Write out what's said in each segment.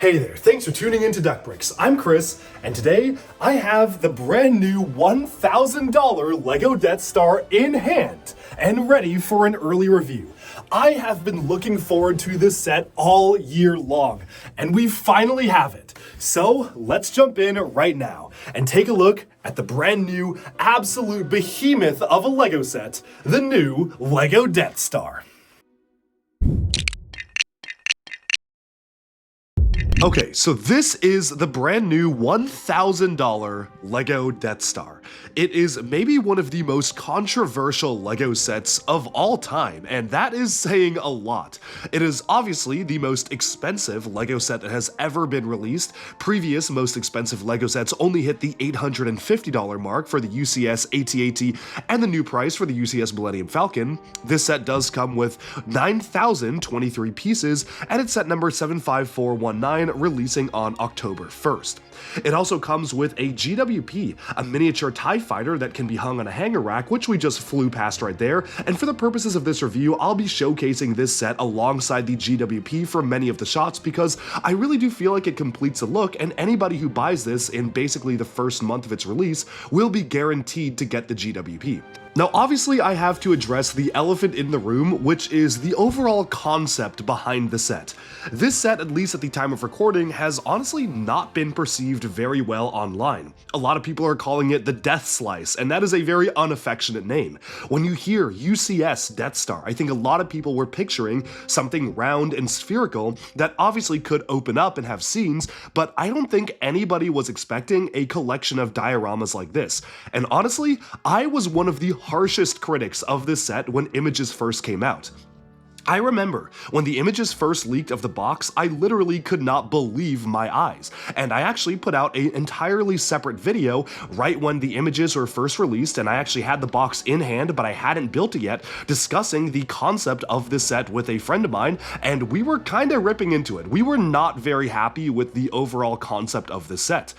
Hey there, thanks for tuning in to Duck Bricks. I'm Chris, and today I have the brand new $1,000 LEGO Death Star in hand and ready for an early review. I have been looking forward to this set all year long, and we finally have it. So let's jump in right now and take a look at the brand new absolute behemoth of a LEGO set, the new LEGO Death Star. Okay, so this is the brand new $1,000 LEGO Death Star. It is maybe one of the most controversial LEGO sets of all time, and that is saying a lot. It is obviously the most expensive LEGO set that has ever been released. Previous most expensive LEGO sets only hit the $850 mark for the UCS AT-AT and the new price for the UCS Millennium Falcon. This set does come with 9,023 pieces, and it's set number 75419, releasing on October 1st. It also comes with a GWP, a miniature TIE Fighter that can be hung on a hanger rack, which we just flew past right there, and for the purposes of this review, I'll be showcasing this set alongside the GWP for many of the shots because I really do feel like it completes the look, and anybody who buys this in basically the first month of its release will be guaranteed to get the GWP. Now, obviously, I have to address the elephant in the room, which is the overall concept behind the set. This set, at least at the time of recording, has honestly not been perceived very well online. A lot of people are calling it the Death Slice, and that is a very unaffectionate name. When you hear UCS Death Star, I think a lot of people were picturing something round and spherical that obviously could open up and have scenes, but I don't think anybody was expecting a collection of dioramas like this. And honestly, I was one of the harshest critics of this set when images first came out. I remember when the images first leaked of the box, I literally could not believe my eyes, and I actually put out an entirely separate video right when the images were first released, and I actually had the box in hand, but I hadn't built it yet, discussing the concept of this set with a friend of mine, and we were kind of ripping into it. We were not very happy with the overall concept of this set.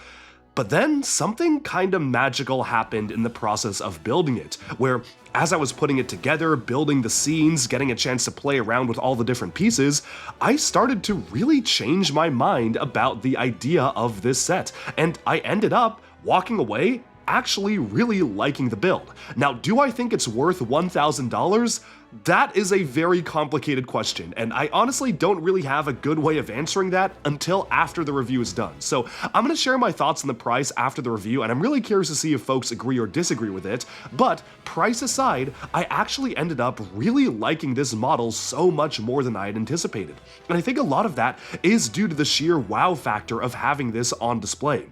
But then something kind of magical happened in the process of building it, where as I was putting it together, building the scenes, getting a chance to play around with all the different pieces, I started to really change my mind about the idea of this set, and I ended up walking away actually really liking the build. Now, do I think it's worth $1,000? That is a very complicated question, and I honestly don't really have a good way of answering that until after the review is done. So I'm going to share my thoughts on the price after the review, and I'm really curious to see if folks agree or disagree with it. But price aside, I actually ended up really liking this model so much more than I had anticipated. And I think a lot of that is due to the sheer wow factor of having this on display.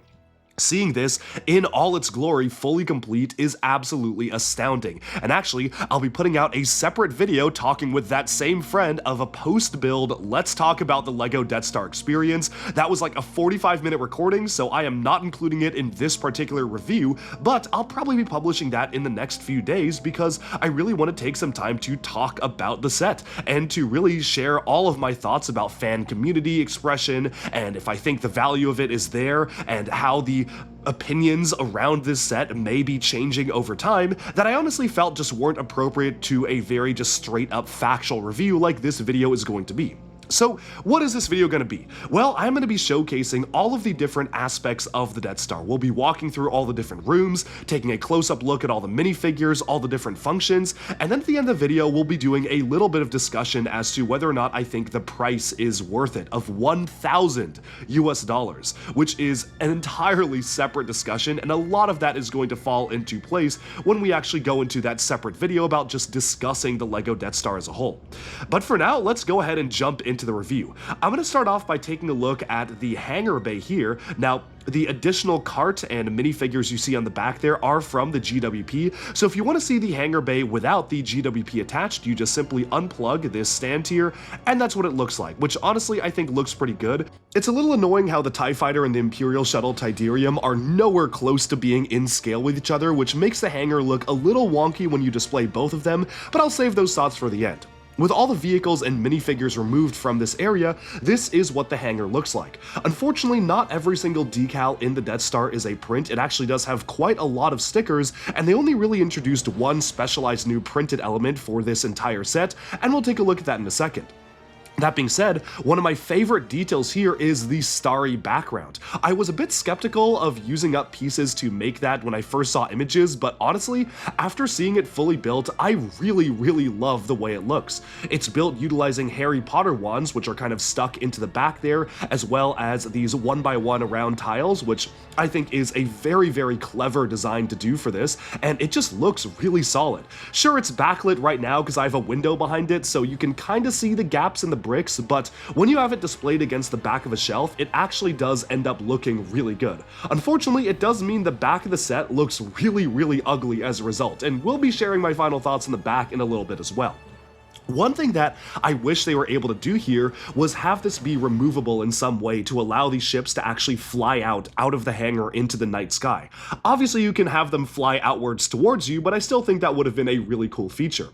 Seeing this in all its glory, fully complete, is absolutely astounding. And actually, I'll be putting out a separate video talking with that same friend of a post-build Let's Talk About the LEGO Death Star experience. That was like a 45-minute recording, so I am not including it in this particular review, but I'll probably be publishing that in the next few days because I really want to take some time to talk about the set and to really share all of my thoughts about fan community expression and if I think the value of it is there and how the opinions around this set may be changing over time that I honestly felt just weren't appropriate to a very just straight up factual review like this video is going to be. So what is this video going to be? Well, I'm going to be showcasing all of the different aspects of the Death Star. We'll be walking through all the different rooms, taking a close-up look at all the minifigures, all the different functions, and then at the end of the video, we'll be doing a little bit of discussion as to whether or not I think the price is worth it of $1,000 US, which is an entirely separate discussion, and a lot of that is going to fall into place when we actually go into that separate video about just discussing the LEGO Death Star as a whole. But for now, let's go ahead and jump into the review. I'm going to start off by taking a look at the hangar bay here. Now, the additional cart and minifigures you see on the back there are from the GWP, so if you want to see the hangar bay without the GWP attached, you just simply unplug this stand here, and that's what it looks like, which honestly I think looks pretty good. It's a little annoying how the TIE Fighter and the Imperial Shuttle Tidarium are nowhere close to being in scale with each other, which makes the hangar look a little wonky when you display both of them, but I'll save those thoughts for the end. With all the vehicles and minifigures removed from this area, this is what the hangar looks like. Unfortunately, not every single decal in the Death Star is a print. It actually does have quite a lot of stickers, and they only really introduced one specialized new printed element for this entire set, and we'll take a look at that in a second. That being said, one of my favorite details here is the starry background. I was a bit skeptical of using up pieces to make that when I first saw images, but honestly, after seeing it fully built, I really love the way it looks. It's built utilizing Harry Potter wands, which are kind of stuck into the back there, as well as these 1x1 round tiles, which I think is a very clever design to do for this, and it just looks really solid. Sure, it's backlit right now because I have a window behind it, so you can kind of see the gaps in the bricks, but when you have it displayed against the back of a shelf, it actually does end up looking really good. Unfortunately, it does mean the back of the set looks really ugly as a result, and we'll be sharing my final thoughts on the back in a little bit as well. One thing that I wish they were able to do here was have this be removable in some way to allow these ships to actually fly out of the hangar into the night sky. Obviously, you can have them fly outwards towards you, but I still think that would have been a really cool feature.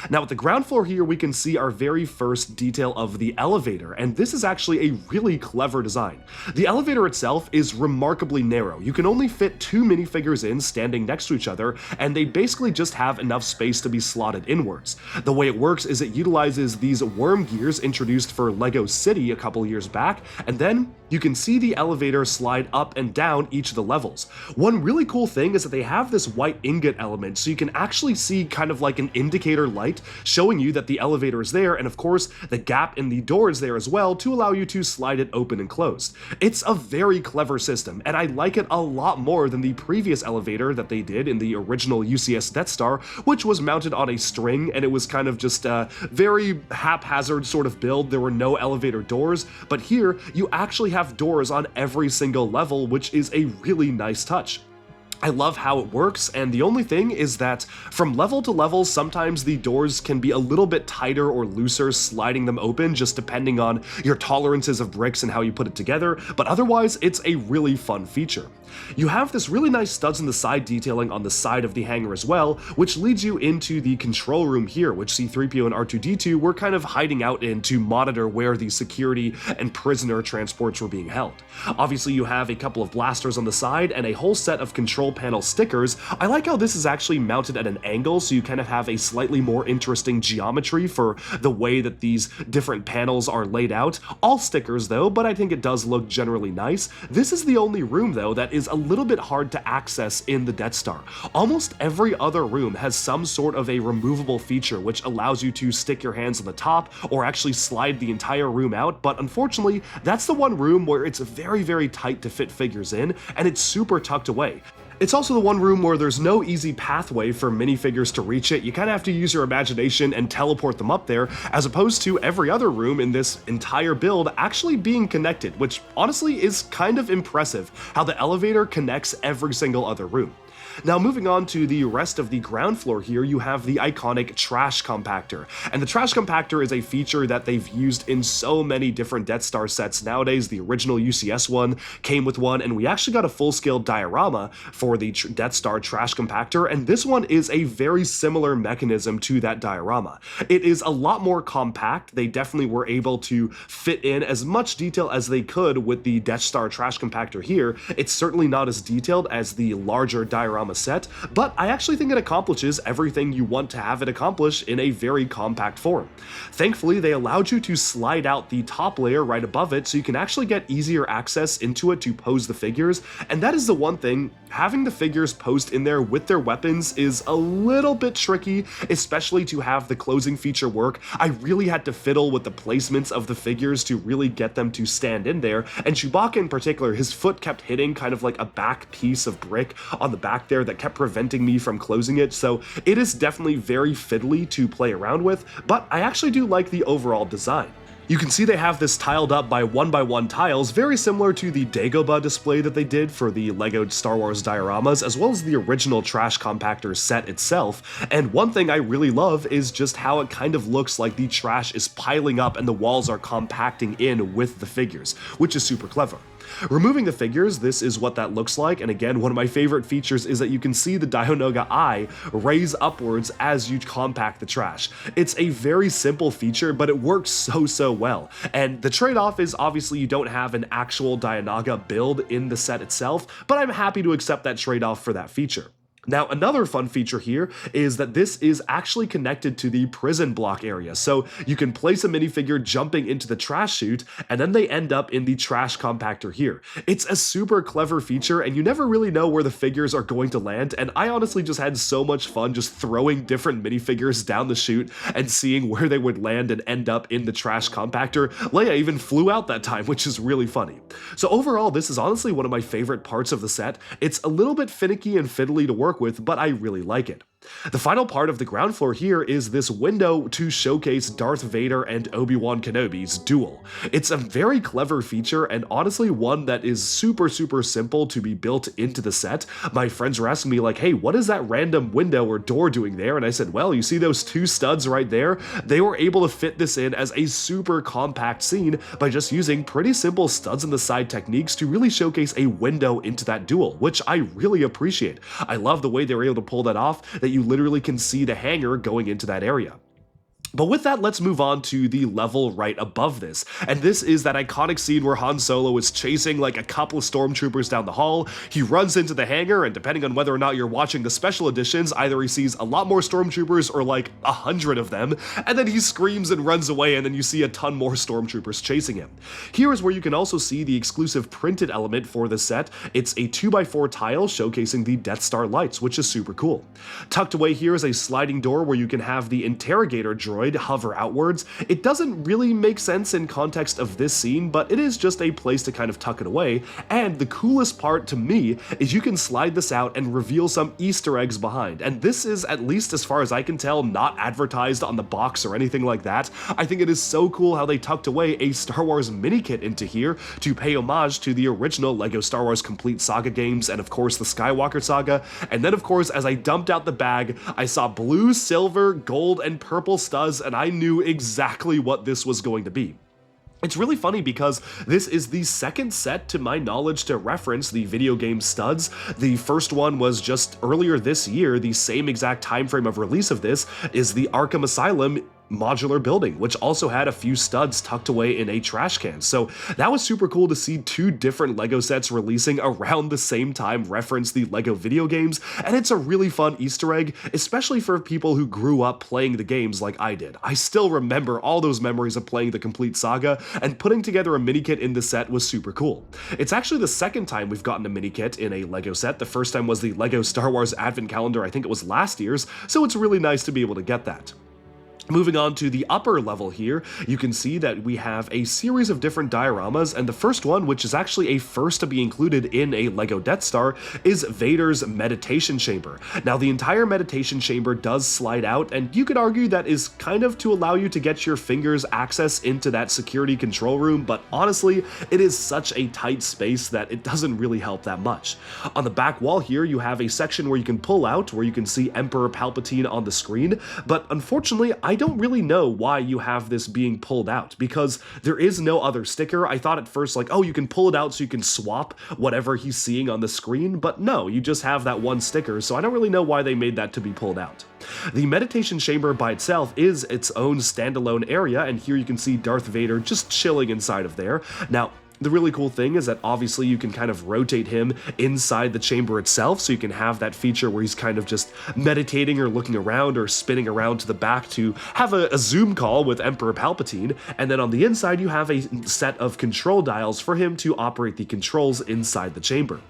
Now, at the ground floor here, we can see our very first detail of the elevator, and this is actually a really clever design. The elevator itself is remarkably narrow. You can only fit 2 minifigures in standing next to each other, and they basically just have enough space to be slotted inwards. The way it works is it utilizes these worm gears introduced for LEGO City a couple years back, and then you can see the elevator slide up and down each of the levels. One really cool thing is that they have this white ingot element, so you can actually see kind of like an indicator light showing you that the elevator is there, and of course the gap in the door is there as well to allow you to slide it open and closed. It's a very clever system, and I like it a lot more than the previous elevator that they did in the original UCS Death Star, which was mounted on a string, and it was kind of just a very haphazard sort of build. There were no elevator doors, but here you actually have doors on every single level, which is a really nice touch. I love how it works, and the only thing is that from level to level, sometimes the doors can be a little bit tighter or looser, sliding them open just depending on your tolerances of bricks and how you put it together, but otherwise it's a really fun feature. You have this really nice studs in the side detailing on the side of the hangar as well, which leads you into the control room here, which C-3PO and R2-D2 were kind of hiding out in to monitor where the security and prisoner transports were being held. Obviously, you have a couple of blasters on the side and a whole set of control panel stickers. I like how this is actually mounted at an angle, so you kind of have a slightly more interesting geometry for the way that these different panels are laid out. All stickers though, but I think it does look generally nice. This is the only room though that is a little bit hard to access in the Death Star. Almost every other room has some sort of a removable feature which allows you to stick your hands on the top or actually slide the entire room out, but unfortunately that's the one room where it's very tight to fit figures in, and it's super tucked away. It's also the one room where there's no easy pathway for minifigures to reach it. You kind of have to use your imagination and teleport them up there, as opposed to every other room in this entire build actually being connected, which honestly is kind of impressive how the elevator connects every single other room. Now, moving on to the rest of the ground floor here, you have the iconic trash compactor. And the trash compactor is a feature that they've used in so many different Death Star sets nowadays. The original UCS one came with one, and we actually got a full-scale diorama for the Death Star trash compactor, and this one is a very similar mechanism to that diorama. It is a lot more compact. They definitely were able to fit in as much detail as they could with the Death Star trash compactor here. It's certainly not as detailed as the larger diorama set, but I actually think it accomplishes everything you want to have it accomplish in a very compact form. Thankfully, they allowed you to slide out the top layer right above it so you can actually get easier access into it to pose the figures, and that is the one thing, having the figures posed in there with their weapons is a little bit tricky, especially to have the closing feature work. I really had to fiddle with the placements of the figures to really get them to stand in there, and Chewbacca in particular, his foot kept hitting kind of like a back piece of brick on the back there that kept preventing me from closing it, so it is definitely very fiddly to play around with, but I actually do like the overall design. You can see they have this tiled up by 1x1 tiles, very similar to the Dagobah display that they did for the LEGO Star Wars dioramas, as well as the original trash compactor set itself. And one thing I really love is just how it kind of looks like the trash is piling up and the walls are compacting in with the figures, which is super clever. Removing the figures, this is what that looks like, and again, one of my favorite features is that you can see the Dianoga eye raise upwards as you compact the trash. It's a very simple feature, but it works so well, and the trade-off is obviously you don't have an actual Dianoga build in the set itself, but I'm happy to accept that trade-off for that feature. Now, another fun feature here is that this is actually connected to the prison block area. So you can place a minifigure jumping into the trash chute, and then they end up in the trash compactor here. It's a super clever feature, and you never really know where the figures are going to land, and I honestly just had so much fun just throwing different minifigures down the chute and seeing where they would land and end up in the trash compactor. Leia even flew out that time, which is really funny. So overall, this is honestly one of my favorite parts of the set. It's a little bit finicky and fiddly to work with, but I really like it. The final part of the ground floor here is this window to showcase Darth Vader and Obi-Wan Kenobi's duel. It's a very clever feature and honestly one that is super simple to be built into the set. My friends were asking me like, hey, what is that random window or door doing there? And I said, well, you see those two studs right there? They were able to fit this in as a super compact scene by just using pretty simple studs in the side techniques to really showcase a window into that duel, which I really appreciate. I love the way they were able to pull that off, that you literally can see the hangar going into that area. But with that, let's move on to the level right above this. And this is that iconic scene where Han Solo is chasing like a couple of stormtroopers down the hall. He runs into the hangar, and depending on whether or not you're watching the special editions, either he sees a lot more stormtroopers or like 100 of them, and then he screams and runs away, and then you see a ton more stormtroopers chasing him. Here is where you can also see the exclusive printed element for the set. It's a 2x4 tile showcasing the Death Star lights, which is super cool. Tucked away here is a sliding door where you can have the interrogator droid hover outwards. It doesn't really make sense in context of this scene, but it is just a place to kind of tuck it away, and the coolest part to me is you can slide this out and reveal some Easter eggs behind, and this is, at least as far as I can tell, not advertised on the box or anything like that. I think it is so cool how they tucked away a Star Wars mini kit into here to pay homage to the original LEGO Star Wars Complete Saga games and of course the Skywalker Saga, and then of course as I dumped out the bag, I saw blue, silver, gold, and purple studs, and I knew exactly what this was going to be. It's really funny because this is the second set to my knowledge to reference the video game studs. The first one was just earlier this year. The same exact time frame of release of this is the Arkham Asylum modular building, which also had a few studs tucked away in a trash can. So that was super cool to see two different LEGO sets releasing around the same time reference the LEGO video games, and it's a really fun Easter egg, especially for people who grew up playing the games like I did. I still remember all those memories of playing the complete saga, and putting together a mini kit in the set was super cool. It's actually the second time we've gotten a mini kit in a LEGO set. The first time was the LEGO Star Wars Advent Calendar, I think it was last year's, so it's really nice to be able to get that. Moving on to the upper level here, you can see that we have a series of different dioramas, and the first one, which is actually a first to be included in a LEGO Death Star, is Vader's meditation chamber. Now, the entire meditation chamber does slide out, and you could argue that is kind of to allow you to get your fingers access into that security control room, but honestly, it is such a tight space that it doesn't really help that much. On the back wall here, you have a section where you can pull out, where you can see Emperor Palpatine on the screen, but unfortunately, I don't really know why you have this being pulled out, because there is no other sticker. I thought at first like, oh, you can pull it out so you can swap whatever he's seeing on the screen, but no, you just have that one sticker, so I don't really know why they made that to be pulled out. The meditation chamber by itself is its own standalone area, and here you can see Darth Vader just chilling inside of there. Now, the really cool thing is that obviously you can kind of rotate him inside the chamber itself, so you can have that feature where he's kind of just meditating or looking around or spinning around to the back to have a Zoom call with Emperor Palpatine, and then on the inside you have a set of control dials for him to operate the controls inside the chamber.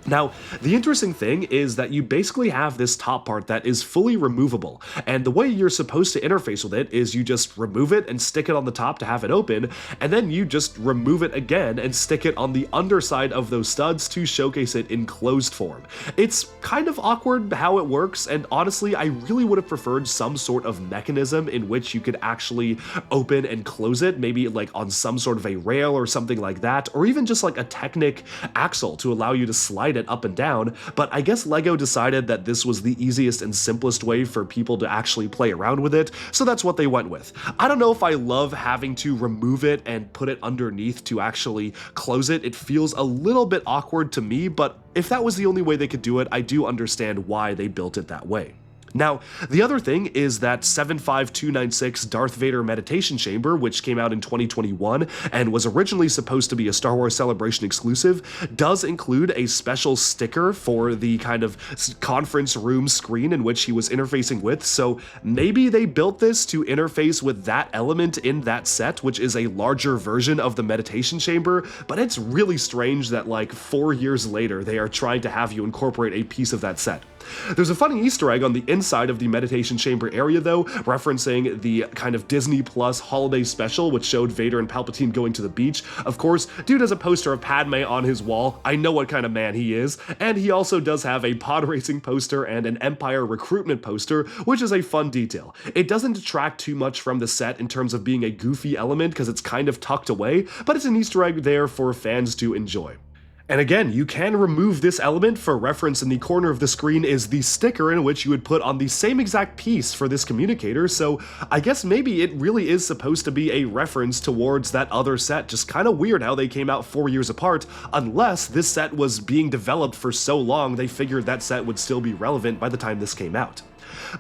Now, the interesting thing is that you basically have this top part that is fully removable, and the way you're supposed to interface with it is you just remove it and stick it on the top to have it open, and then you just remove it again and stick it on the underside of those studs to showcase it in closed form. It's kind of awkward how it works, and honestly, I really would have preferred some sort of mechanism in which you could actually open and close it, maybe like on some sort of a rail or something like that, or even just like a Technic axle to allow you to slide it up and down, but I guess LEGO decided that this was the easiest and simplest way for people to actually play around with it, so that's what they went with. I don't know if I love having to remove it and put it underneath to actually close it. It feels a little bit awkward to me, but if that was the only way they could do it, I do understand why they built it that way. Now, the other thing is that 75296 Darth Vader Meditation Chamber, which came out in 2021 and was originally supposed to be a Star Wars Celebration exclusive, does include a special sticker for the kind of conference room screen in which he was interfacing with, so maybe they built this to interface with that element in that set, which is a larger version of the Meditation Chamber, but it's really strange that like 4 years later they are trying to have you incorporate a piece of that set. There's a funny Easter egg on the inside of the Meditation Chamber area though, referencing the kind of Disney Plus holiday special which showed Vader and Palpatine going to the beach. Of course, dude has a poster of Padme on his wall, I know what kind of man he is, and he also does have a pod racing poster and an Empire recruitment poster, which is a fun detail. It doesn't detract too much from the set in terms of being a goofy element because it's kind of tucked away, but it's an Easter egg there for fans to enjoy. And again, you can remove this element. For reference, in the corner of the screen is the sticker in which you would put on the same exact piece for this communicator, so I guess maybe it really is supposed to be a reference towards that other set. Just kind of weird how they came out 4 years apart, unless this set was being developed for so long they figured that set would still be relevant by the time this came out.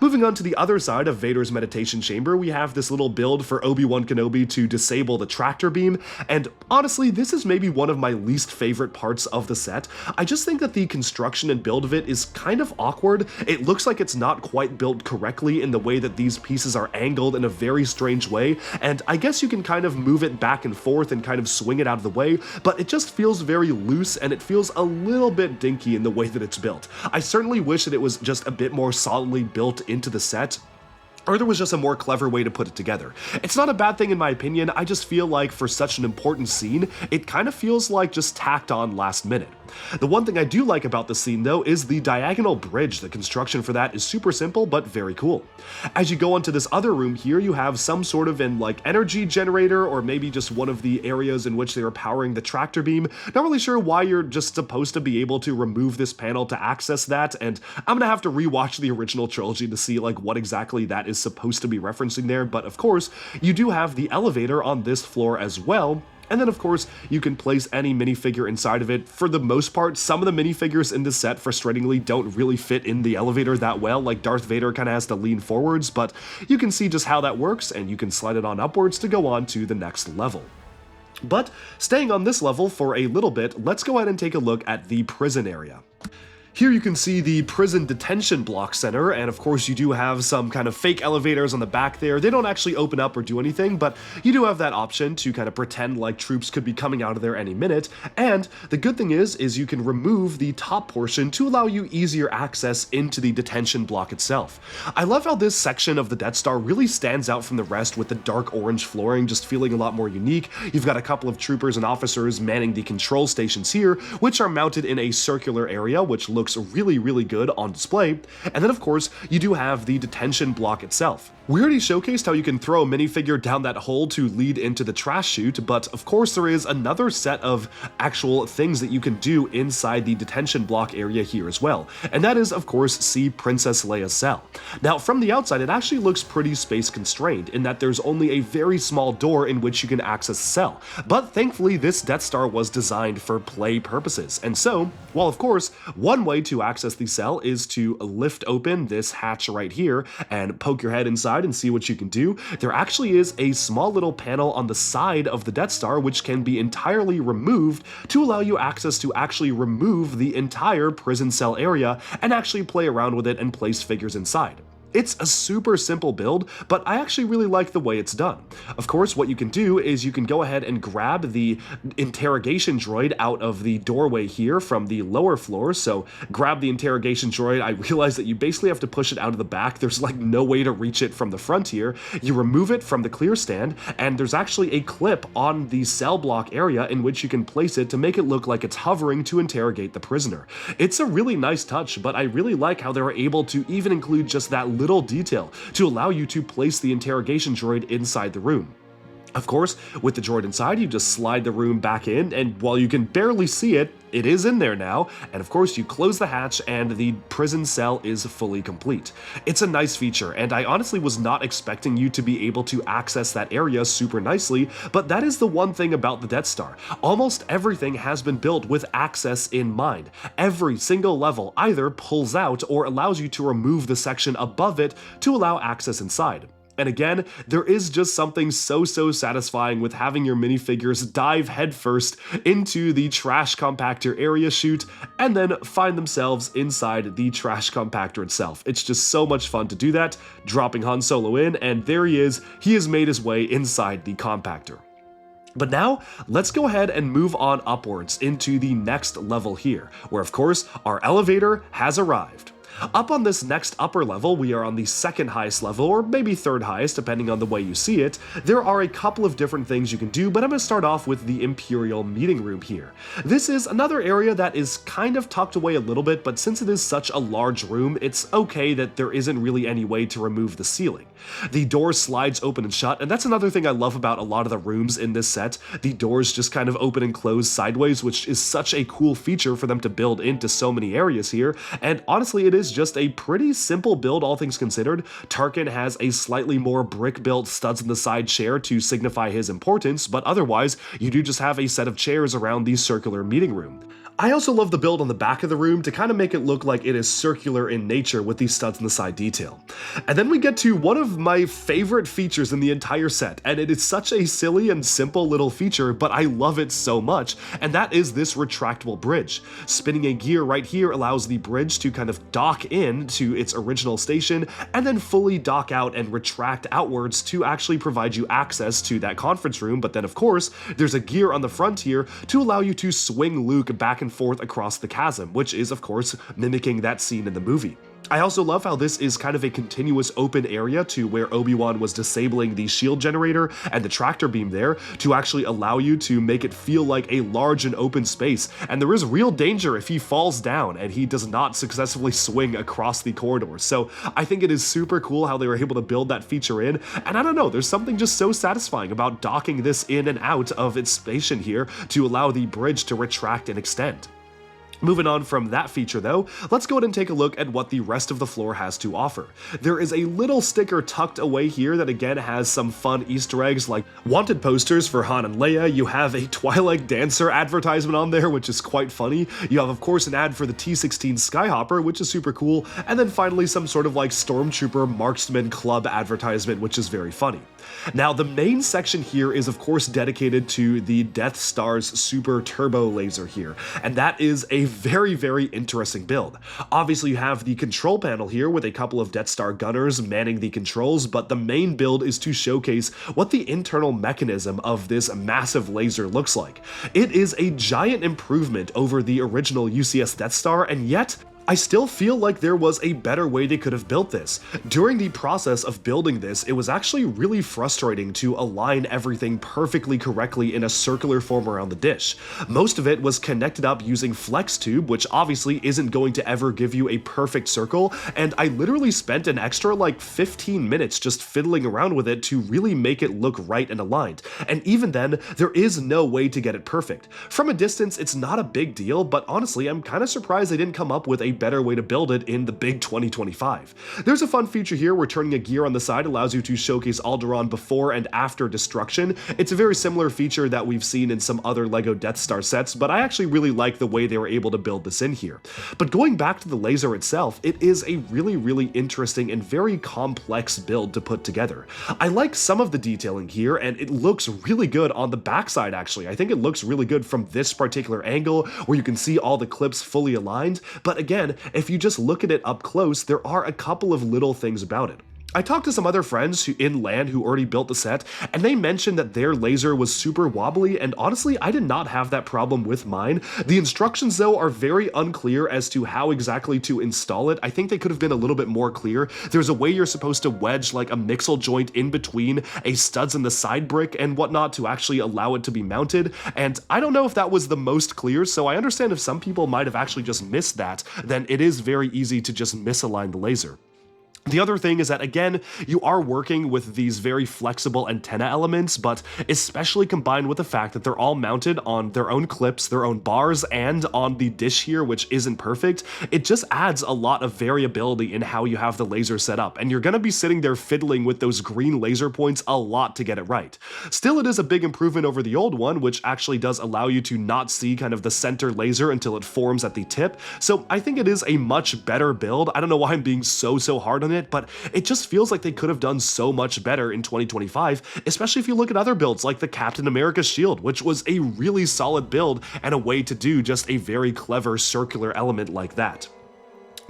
Moving on to the other side of Vader's Meditation Chamber, we have this little build for Obi-Wan Kenobi to disable the tractor beam, and honestly, this is maybe one of my least favorite parts of the set. I just think that the construction and build of it is kind of awkward. It looks like it's not quite built correctly in the way that these pieces are angled in a very strange way, and I guess you can kind of move it back and forth and kind of swing it out of the way, but it just feels very loose and it feels a little bit dinky in the way that it's built. I certainly wish that it was just a bit more solidly built into the set, or there was just a more clever way to put it together. It's not a bad thing in my opinion, I just feel like for such an important scene, it kind of feels like just tacked on last minute. The one thing I do like about the scene though is the diagonal bridge. The construction for that is super simple but very cool. As you go onto this other room here, you have some sort of energy generator, or maybe just one of the areas in which they are powering the tractor beam. Not really sure why you're just supposed to be able to remove this panel to access that, and I'm gonna have to rewatch the original trilogy to see what exactly that is supposed to be referencing there, but of course, you do have the elevator on this floor as well. And then of course, you can place any minifigure inside of it. For the most part, some of the minifigures in this set, frustratingly, don't really fit in the elevator that well, like Darth Vader kind of has to lean forwards, but you can see just how that works, and you can slide it on upwards to go on to the next level. But staying on this level for a little bit, let's go ahead and take a look at the prison area. Here you can see the prison detention block center, and of course you do have some kind of fake elevators on the back there. They don't actually open up or do anything, but you do have that option to kind of pretend like troops could be coming out of there any minute, and the good thing is you can remove the top portion to allow you easier access into the detention block itself. I love how this section of the Death Star really stands out from the rest with the dark orange flooring just feeling a lot more unique. You've got a couple of troopers and officers manning the control stations here, which are mounted in a circular area, which looks really good on display. And then of course, you do have the detention block itself. We already showcased how you can throw a minifigure down that hole to lead into the trash chute, but of course there is another set of actual things that you can do inside the detention block area here as well, and that is of course see Princess Leia's cell. Now from the outside it actually looks pretty space constrained in that there's only a very small door in which you can access the cell, but thankfully this Death Star was designed for play purposes, and so while of course one way to access the cell is to lift open this hatch right here and poke your head inside and see what you can do, there actually is a small little panel on the side of the Death Star which can be entirely removed to allow you access to actually remove the entire prison cell area and actually play around with it and place figures inside. It's a super simple build, but I actually really like the way it's done. Of course, what you can do is you can go ahead and grab the interrogation droid out of the doorway here from the lower floor. So grab the interrogation droid. I realize that you basically have to push it out of the back. There's no way to reach it from the front here. You remove it from the clear stand, and there's actually a clip on the cell block area in which you can place it to make it look like it's hovering to interrogate the prisoner. It's a really nice touch, but I really like how they were able to even include just that little detail to allow you to place the interrogation droid inside the room. Of course, with the droid inside, you just slide the room back in, and while you can barely see it, it is in there now, and of course you close the hatch and the prison cell is fully complete. It's a nice feature, and I honestly was not expecting you to be able to access that area super nicely, but that is the one thing about the Death Star. Almost everything has been built with access in mind. Every single level either pulls out or allows you to remove the section above it to allow access inside. And again, there is just something so satisfying with having your minifigures dive headfirst into the trash compactor area chute and then find themselves inside the trash compactor itself. It's just so much fun to do that, dropping Han Solo in, and there he is. He has made his way inside the compactor. But now, let's go ahead and move on upwards into the next level here, where of course, our elevator has arrived. Up on this next upper level, we are on the second highest level, or maybe third highest, depending on the way you see it. There are a couple of different things you can do, but I'm going to start off with the Imperial meeting room here. This is another area that is kind of tucked away a little bit, but since it is such a large room, it's okay that there isn't really any way to remove the ceiling. The door slides open and shut, and that's another thing I love about a lot of the rooms in this set. The doors just kind of open and close sideways, which is such a cool feature for them to build into so many areas here, and honestly it is just a pretty simple build all things considered. Tarkin has a slightly more brick-built studs in the side chair to signify his importance, but otherwise you do just have a set of chairs around the circular meeting room. I also love the build on the back of the room to kind of make it look like it is circular in nature with these studs in the side detail. And then we get to one of my favorite features in the entire set, and it is such a silly and simple little feature, but I love it so much, and that is this retractable bridge. Spinning a gear right here allows the bridge to kind of dock in to its original station, and then fully dock out and retract outwards to actually provide you access to that conference room. But then of course, there's a gear on the front here to allow you to swing Luke back and forth across the chasm, which is of course mimicking that scene in the movie. I also love how this is kind of a continuous open area to where Obi-Wan was disabling the shield generator and the tractor beam there to actually allow you to make it feel like a large and open space, and there is real danger if he falls down and he does not successfully swing across the corridors. So I think it is super cool how they were able to build that feature in, and I don't know, there's something just so satisfying about docking this in and out of its station here to allow the bridge to retract and extend. Moving on from that feature though, let's go ahead and take a look at what the rest of the floor has to offer. There is a little sticker tucked away here that again has some fun Easter eggs like wanted posters for Han and Leia. You have a Twilight Dancer advertisement on there, which is quite funny. You have of course an ad for the T-16 Skyhopper, which is super cool. And then finally some sort of like Stormtrooper Marksman Club advertisement, which is very funny. Now the main section here is of course dedicated to the Death Star's super turbo laser here, and that is a very interesting build. Obviously you have the control panel here with a couple of Death Star gunners manning the controls, but the main build is to showcase what the internal mechanism of this massive laser looks like. It is a giant improvement over the original UCS Death Star, and yet I still feel like there was a better way they could have built this. During the process of building this, it was actually really frustrating to align everything perfectly correctly in a circular form around the dish. Most of it was connected up using flex tube, which obviously isn't going to ever give you a perfect circle, and I literally spent an extra like 15 minutes just fiddling around with it to really make it look right and aligned. And even then, there is no way to get it perfect. From a distance, it's not a big deal, but honestly, I'm kind of surprised they didn't come up with a better way to build it in the big 2025. There's a fun feature here where turning a gear on the side allows you to showcase Alderaan before and after destruction. It's a very similar feature that we've seen in some other LEGO Death Star sets, but I actually really like the way they were able to build this in here. But going back to the laser itself, it is a really interesting and very complex build to put together. I like some of the detailing here, and it looks really good on the backside actually. I think it looks really good from this particular angle where you can see all the clips fully aligned, but again, if you just look at it up close, there are a couple of little things about it. I talked to some other friends in LAN who already built the set, and they mentioned that their laser was super wobbly, and honestly, I did not have that problem with mine. The instructions though are very unclear as to how exactly to install it. I think they could have been a little bit more clear. There's a way you're supposed to wedge like a mixel joint in between a studs in the side brick and whatnot to actually allow it to be mounted, and I don't know if that was the most clear, so I understand if some people might have actually just missed that, then it is very easy to just misalign the laser. The other thing is that, again, you are working with these very flexible antenna elements, but especially combined with the fact that they're all mounted on their own clips, their own bars, and on the dish here, which isn't perfect, it just adds a lot of variability in how you have the laser set up, and you're going to be sitting there fiddling with those green laser points a lot to get it right. Still, it is a big improvement over the old one, which actually does allow you to not see kind of the center laser until it forms at the tip, so I think it is a much better build. I don't know why I'm being so hard on it, but it just feels like they could have done so much better in 2025, especially if you look at other builds like the Captain America shield, which was a really solid build and a way to do just a very clever circular element like that.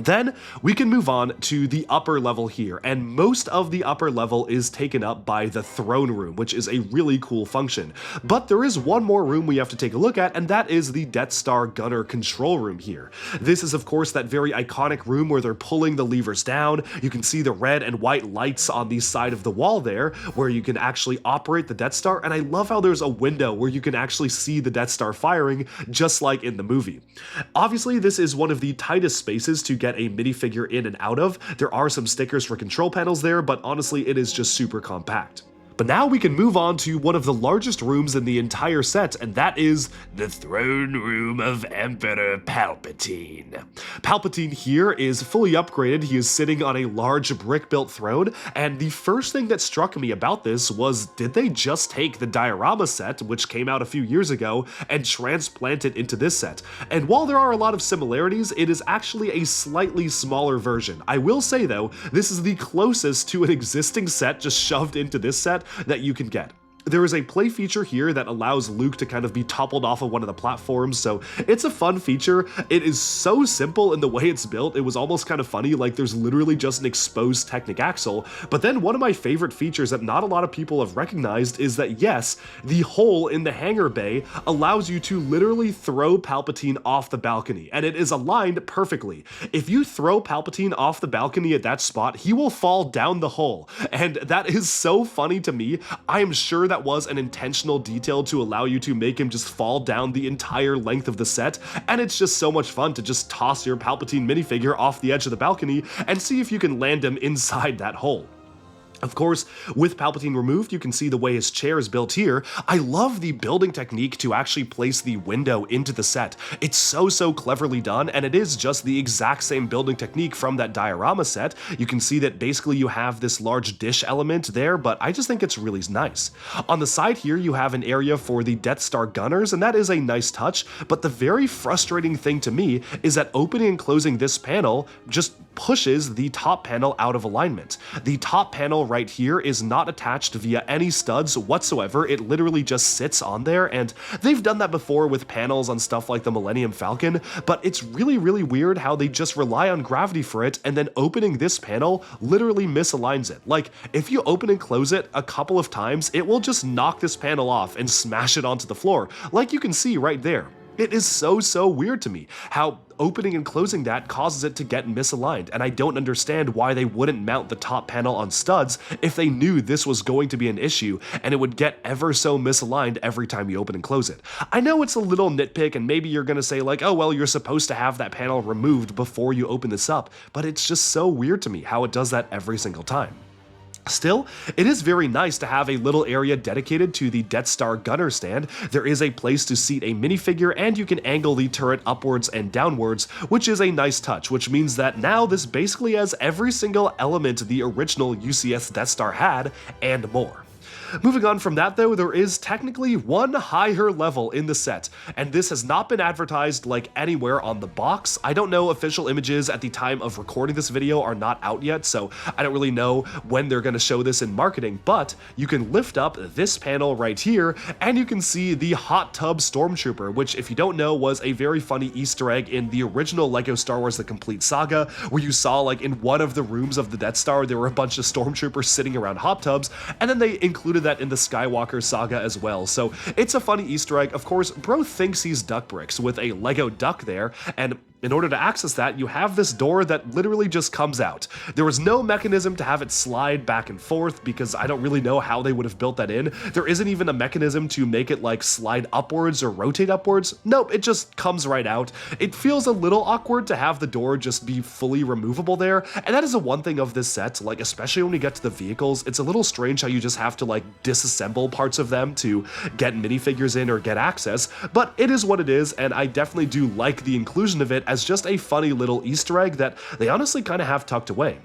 Then we can move on to the upper level here, and most of the upper level is taken up by the throne room, which is a really cool function. But there is one more room we have to take a look at, and that is the Death Star gunner control room here. This is of course that very iconic room where they're pulling the levers down. You can see the red and white lights on the side of the wall there, where you can actually operate the Death Star, and I love how there's a window where you can actually see the Death Star firing, just like in the movie. Obviously, this is one of the tightest spaces to get a minifigure in and out of. There are some stickers for control panels there, but honestly, it is just super compact. But now we can move on to one of the largest rooms in the entire set, and that is the throne room of Emperor Palpatine. Palpatine here is fully upgraded. He is sitting on a large brick-built throne, and the first thing that struck me about this was, did they just take the diorama set, which came out a few years ago, and transplant it into this set? And while there are a lot of similarities, it is actually a slightly smaller version. I will say though, this is the closest to an existing set just shoved into this set that you can get. There is a play feature here that allows Luke to kind of be toppled off of one of the platforms, so it's a fun feature. It is so simple in the way it's built, it was almost kind of funny, like there's literally just an exposed Technic axle. But then one of my favorite features that not a lot of people have recognized is that yes, the hole in the hangar bay allows you to literally throw Palpatine off the balcony, and it is aligned perfectly. If you throw Palpatine off the balcony at that spot, he will fall down the hole, and that is so funny to me. I am sure that was an intentional detail to allow you to make him just fall down the entire length of the set, and it's just so much fun to just toss your Palpatine minifigure off the edge of the balcony and see if you can land him inside that hole. Of course, with Palpatine removed, you can see the way his chair is built here. I love the building technique to actually place the window into the set. It's so cleverly done, and it is just the exact same building technique from that diorama set. You can see that basically you have this large dish element there, but I just think it's really nice. On the side here, you have an area for the Death Star gunners, and that is a nice touch, but the very frustrating thing to me is that opening and closing this panel just pushes the top panel out of alignment. The top panel right here is not attached via any studs whatsoever. It literally just sits on there, and they've done that before with panels on stuff like the Millennium Falcon, but it's really weird how they just rely on gravity for it, and then opening this panel literally misaligns it. Like, if you open and close it a couple of times, it will just knock this panel off and smash it onto the floor, like you can see right there. It is so weird to me how opening and closing that causes it to get misaligned, and I don't understand why they wouldn't mount the top panel on studs if they knew this was going to be an issue and it would get ever so misaligned every time you open and close it. I know it's a little nitpick, and maybe you're gonna say like, oh well, you're supposed to have that panel removed before you open this up, but it's just so weird to me how it does that every single time. Still, it is very nice to have a little area dedicated to the Death Star gunner stand. There is a place to seat a minifigure, and you can angle the turret upwards and downwards, which is a nice touch, which means that now this basically has every single element the original UCS Death Star had, and more. Moving on from that though, there is technically one higher level in the set, and this has not been advertised like anywhere on the box. I don't know, official images at the time of recording this video are not out yet, so I don't really know when they're going to show this in marketing, but you can lift up this panel right here, and you can see the hot tub stormtrooper, which if you don't know was a very funny Easter egg in the original LEGO Star Wars The Complete Saga, where you saw like in one of the rooms of the Death Star there were a bunch of stormtroopers sitting around hot tubs, and then they included that in the Skywalker saga as well, so it's a funny Easter egg. Of course, bro thinks he's duck bricks with a Lego duck there, and In order to access that, you have this door that literally just comes out. There was no mechanism to have it slide back and forth because I don't really know how they would have built that in. There isn't even a mechanism to make it like slide upwards or rotate upwards. Nope, it just comes right out. It feels a little awkward to have the door just be fully removable there, and that is the one thing of this set, like especially when we get to the vehicles, it's a little strange how you just have to like disassemble parts of them to get minifigures in or get access, but it is what it is, and I definitely do like the inclusion of it as just a funny little Easter egg that they honestly kind of have tucked away.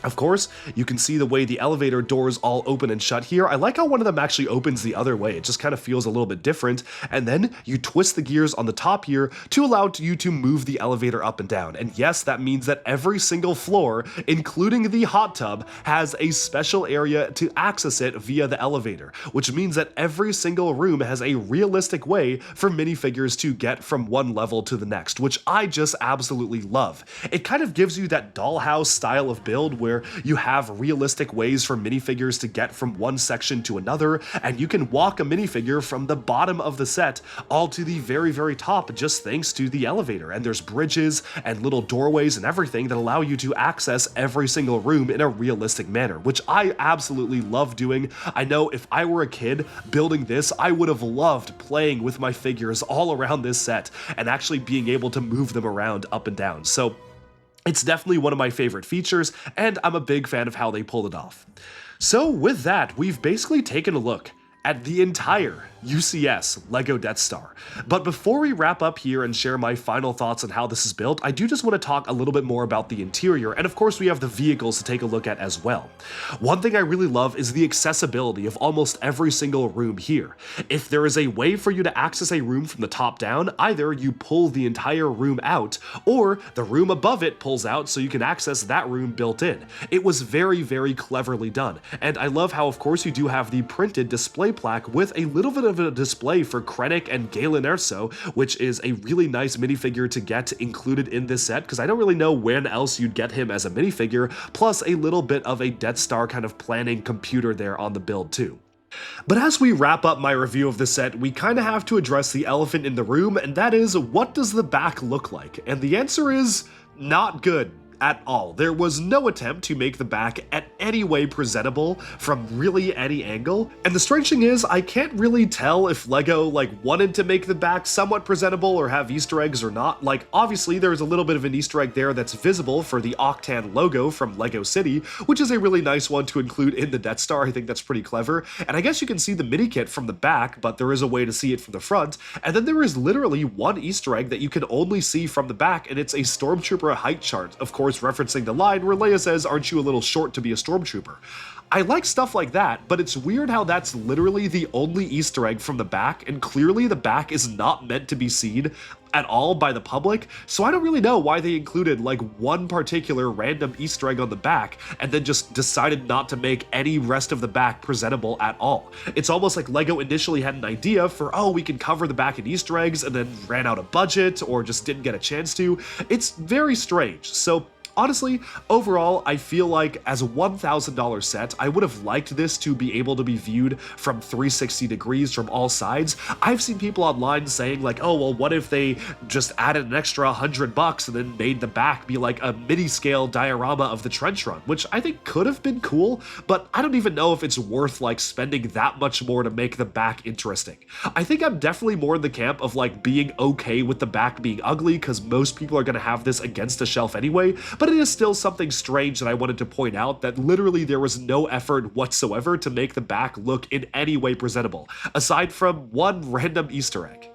Of course, you can see the way the elevator doors all open and shut here. I like how one of them actually opens the other way. It just kind of feels a little bit different. And then you twist the gears on the top here to allow you to move the elevator up and down. And yes, that means that every single floor, including the hot tub, has a special area to access it via the elevator, which means that every single room has a realistic way for minifigures to get from one level to the next, which I just absolutely love. It kind of gives you that dollhouse style of build where you have realistic ways for minifigures to get from one section to another, and you can walk a minifigure from the bottom of the set all to the very top just thanks to the elevator. And there's bridges and little doorways and everything that allow you to access every single room in a realistic manner, which I absolutely love doing. I know if I were a kid building this, I would have loved playing with my figures all around this set and actually being able to move them around up and down. So it's definitely one of my favorite features, and I'm a big fan of how they pulled it off. So with that, we've basically taken a look at the entire UCS LEGO Death Star. But before we wrap up here and share my final thoughts on how this is built, I do just want to talk a little bit more about the interior, and of course we have the vehicles to take a look at as well. One thing I really love is the accessibility of almost every single room here. If there is a way for you to access a room from the top down, either you pull the entire room out, or the room above it pulls out so you can access that room built in. It was very cleverly done, and I love how of course you do have the printed display plaque with a little bit of a display for Krennic and Galen Erso, which is a really nice minifigure to get included in this set, because I don't really know when else you'd get him as a minifigure, plus a little bit of a Death Star kind of planning computer there on the build too. But as we wrap up my review of the set, we kind of have to address the elephant in the room, and that is, what does the back look like? And the answer is not good at all. There was no attempt to make the back at any way presentable from really any angle. And the strange thing is, I can't really tell if LEGO wanted to make the back somewhat presentable or have Easter eggs or not. Like, obviously there's a little bit of an Easter egg there that's visible for the Octan logo from LEGO City, which is a really nice one to include in the Death Star. I think that's pretty clever. And I guess you can see the mini kit from the back, but there is a way to see it from the front. And then there is literally one Easter egg that you can only see from the back, and it's a Stormtrooper height chart, of course referencing the line where Leia says, "Aren't you a little short to be a Stormtrooper?" I like stuff like that, but it's weird how that's literally the only Easter egg from the back, and clearly the back is not meant to be seen at all by the public, so I don't really know why they included one particular random Easter egg on the back and then just decided not to make any rest of the back presentable at all. It's almost like LEGO initially had an idea for, oh, we can cover the back in Easter eggs, and then ran out of budget or just didn't get a chance to. It's very strange. So honestly, overall, I feel like as a $1,000 set, I would have liked this to be able to be viewed from 360 degrees from all sides. I've seen people online saying oh, well, what if they just added an extra $100 and then made the back be like a mini-scale diorama of the trench run, which I think could have been cool, but I don't even know if it's worth spending that much more to make the back interesting. I think I'm definitely more in the camp of being okay with the back being ugly, because most people are going to have this against a shelf anyway, but it is still something strange that I wanted to point out, that literally there was no effort whatsoever to make the back look in any way presentable, aside from one random Easter egg.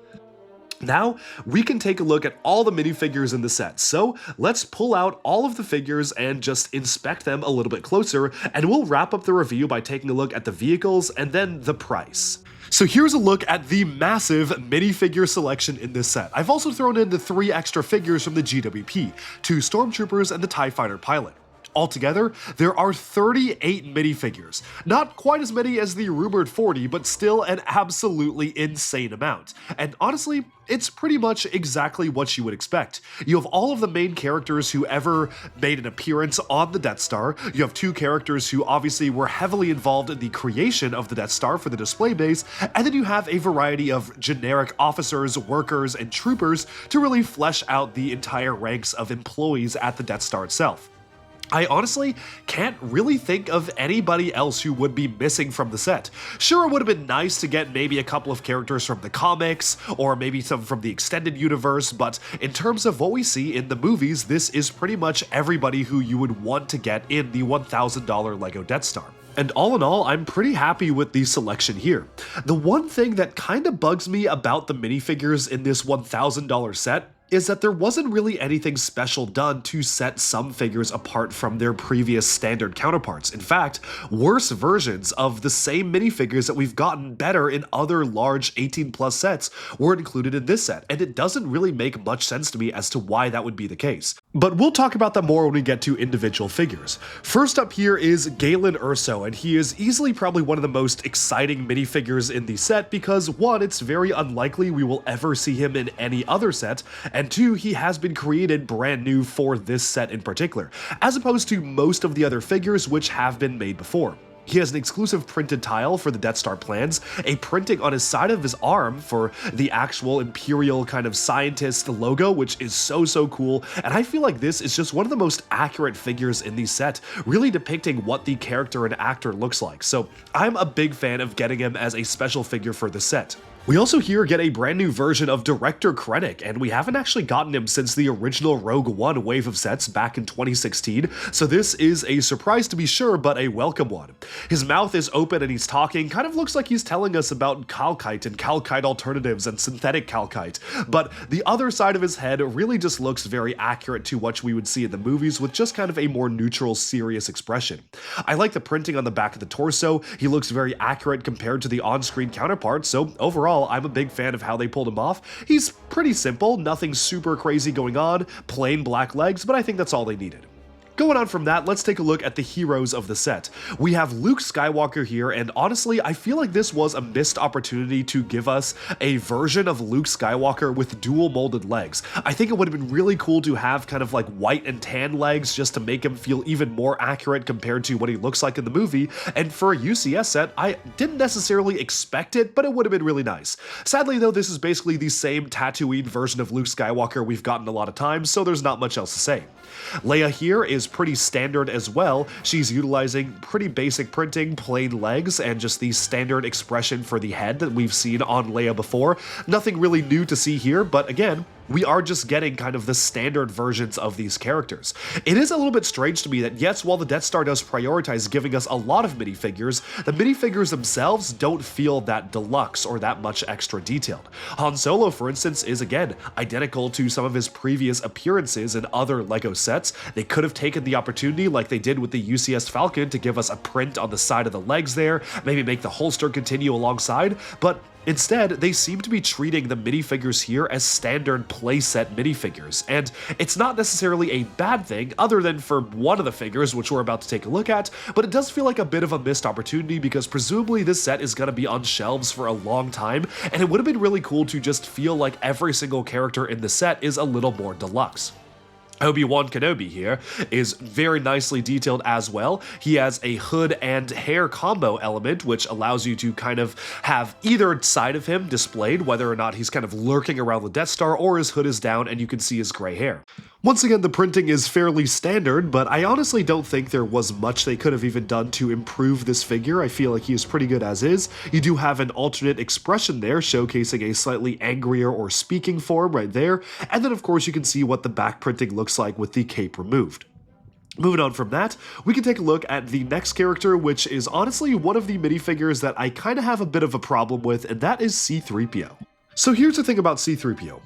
Now, we can take a look at all the minifigures in the set, so let's pull out all of the figures and just inspect them a little bit closer, and we'll wrap up the review by taking a look at the vehicles and then the price. So here's a look at the massive minifigure selection in this set. I've also thrown in the 3 extra figures from the GWP, 2 Stormtroopers and the TIE Fighter pilot. Altogether, there are 38 minifigures. Not quite as many as the rumored 40, but still an absolutely insane amount. And honestly, it's pretty much exactly what you would expect. You have all of the main characters who ever made an appearance on the Death Star. You have two characters who obviously were heavily involved in the creation of the Death Star for the display base, and then you have a variety of generic officers, workers, and troopers to really flesh out the entire ranks of employees at the Death Star itself. I honestly can't really think of anybody else who would be missing from the set. Sure, it would have been nice to get maybe a couple of characters from the comics, or maybe some from the extended universe, but in terms of what we see in the movies, this is pretty much everybody who you would want to get in the $1,000 LEGO Death Star. And all in all, I'm pretty happy with the selection here. The one thing that kinda bugs me about the minifigures in this $1,000 set is that there wasn't really anything special done to set some figures apart from their previous standard counterparts. In fact, worse versions of the same minifigures that we've gotten better in other large 18+ sets were included in this set, and it doesn't really make much sense to me as to why that would be the case. But we'll talk about that more when we get to individual figures. First up here is Galen Urso, and he is easily probably one of the most exciting minifigures in the set because one, it's very unlikely we will ever see him in any other set, and two, he has been created brand new for this set in particular, as opposed to most of the other figures which have been made before. He has an exclusive printed tile for the Death Star plans, a printing on his side of his arm for the actual Imperial kind of scientist logo, which is so cool, and I feel like this is just one of the most accurate figures in the set, really depicting what the character and actor looks like, so I'm a big fan of getting him as a special figure for the set. We also here get a brand new version of Director Krennic, and we haven't actually gotten him since the original Rogue One wave of sets back in 2016, so this is a surprise to be sure, but a welcome one. His mouth is open and he's talking, kind of looks like he's telling us about calcite and calcite alternatives and synthetic calcite, but the other side of his head really just looks very accurate to what we would see in the movies with just kind of a more neutral, serious expression. I like the printing on the back of the torso, he looks very accurate compared to the on-screen counterparts, so overall, I'm a big fan of how they pulled him off. He's pretty simple, nothing super crazy going on, plain black legs, but I think that's all they needed. Going on from that, let's take a look at the heroes of the set. We have Luke Skywalker here, and honestly, I feel like this was a missed opportunity to give us a version of Luke Skywalker with dual molded legs. I think it would have been really cool to have kind of like white and tan legs just to make him feel even more accurate compared to what he looks like in the movie, and for a UCS set, I didn't necessarily expect it, but it would have been really nice. Sadly though, this is basically the same Tatooine version of Luke Skywalker we've gotten a lot of times, so there's not much else to say. Leia here is pretty standard as well. She's utilizing pretty basic printing, plain legs, and just the standard expression for the head that we've seen on Leia before. Nothing really new to see here, but again, we are just getting kind of the standard versions of these characters. It is a little bit strange to me that yes, while the Death Star does prioritize giving us a lot of minifigures, the minifigures themselves don't feel that deluxe or that much extra detailed. Han Solo, for instance, is again identical to some of his previous appearances in other LEGO sets. They could have taken the opportunity like they did with the UCS Falcon to give us a print on the side of the legs there, maybe make the holster continue alongside, but instead, they seem to be treating the minifigures here as standard playset minifigures, and it's not necessarily a bad thing other than for one of the figures, which we're about to take a look at, but it does feel like a bit of a missed opportunity because presumably this set is going to be on shelves for a long time, and it would have been really cool to just feel like every single character in the set is a little more deluxe. Obi-Wan Kenobi here is very nicely detailed as well. He has a hood and hair combo element, which allows you to kind of have either side of him displayed, whether or not he's kind of lurking around the Death Star or his hood is down and you can see his gray hair. Once again, the printing is fairly standard, but I honestly don't think there was much they could have even done to improve this figure. I feel like he is pretty good as is. You do have an alternate expression there, showcasing a slightly angrier or speaking form right there, and then of course you can see what the back printing looks like with the cape removed. Moving on from that, we can take a look at the next character, which is honestly one of the minifigures that I kind of have a bit of a problem with, and that is C-3PO. So here's the thing about C-3PO.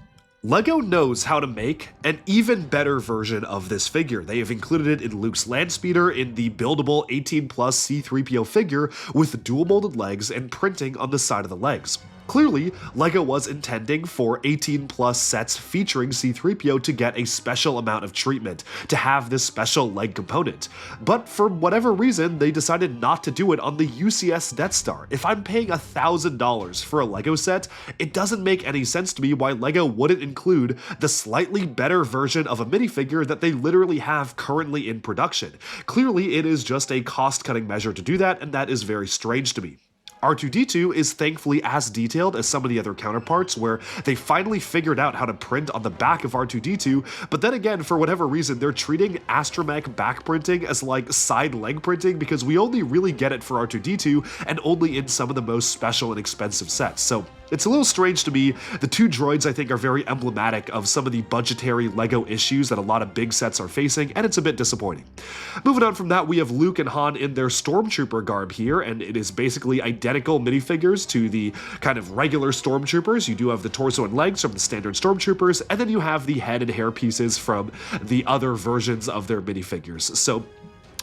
LEGO knows how to make an even better version of this figure. They have included it in Luke's Landspeeder in the buildable 18+ C-3PO figure with dual molded legs and printing on the side of the legs. Clearly, LEGO was intending for 18+ sets featuring C-3PO to get a special amount of treatment, to have this special leg component. But for whatever reason, they decided not to do it on the UCS Death Star. If I'm paying $1,000 for a LEGO set, it doesn't make any sense to me why LEGO wouldn't include the slightly better version of a minifigure that they literally have currently in production. Clearly, it is just a cost-cutting measure to do that, and that is very strange to me. R2-D2 is thankfully as detailed as some of the other counterparts, where they finally figured out how to print on the back of R2-D2, but then again, for whatever reason, they're treating astromech back printing as like side leg printing, because we only really get it for R2-D2 and only in some of the most special and expensive sets. So it's a little strange to me. The two droids, I think, are very emblematic of some of the budgetary LEGO issues that a lot of big sets are facing, and it's a bit disappointing. Moving on from that, we have Luke and Han in their Stormtrooper garb here, and it is basically identical minifigures to the kind of regular Stormtroopers. You do have the torso and legs from the standard Stormtroopers, and then you have the head and hair pieces from the other versions of their minifigures. So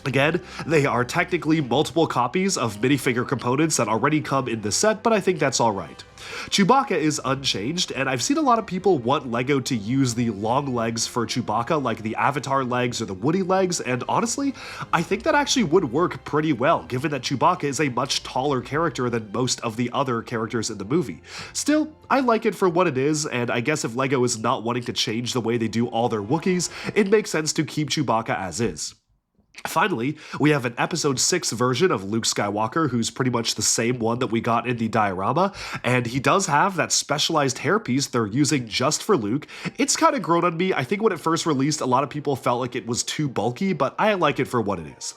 again, they are technically multiple copies of minifigure components that already come in the set, but I think that's alright. Chewbacca is unchanged, and I've seen a lot of people want LEGO to use the long legs for Chewbacca, like the Avatar legs or the Woody legs, and honestly, I think that actually would work pretty well, given that Chewbacca is a much taller character than most of the other characters in the movie. Still, I like it for what it is, and I guess if LEGO is not wanting to change the way they do all their Wookiees, it makes sense to keep Chewbacca as is. Finally, we have an Episode 6 version of Luke Skywalker, who's pretty much the same one that we got in the diorama, and he does have that specialized hairpiece they're using just for Luke. It's kind of grown on me. I think when it first released, a lot of people felt like it was too bulky, but I like it for what it is.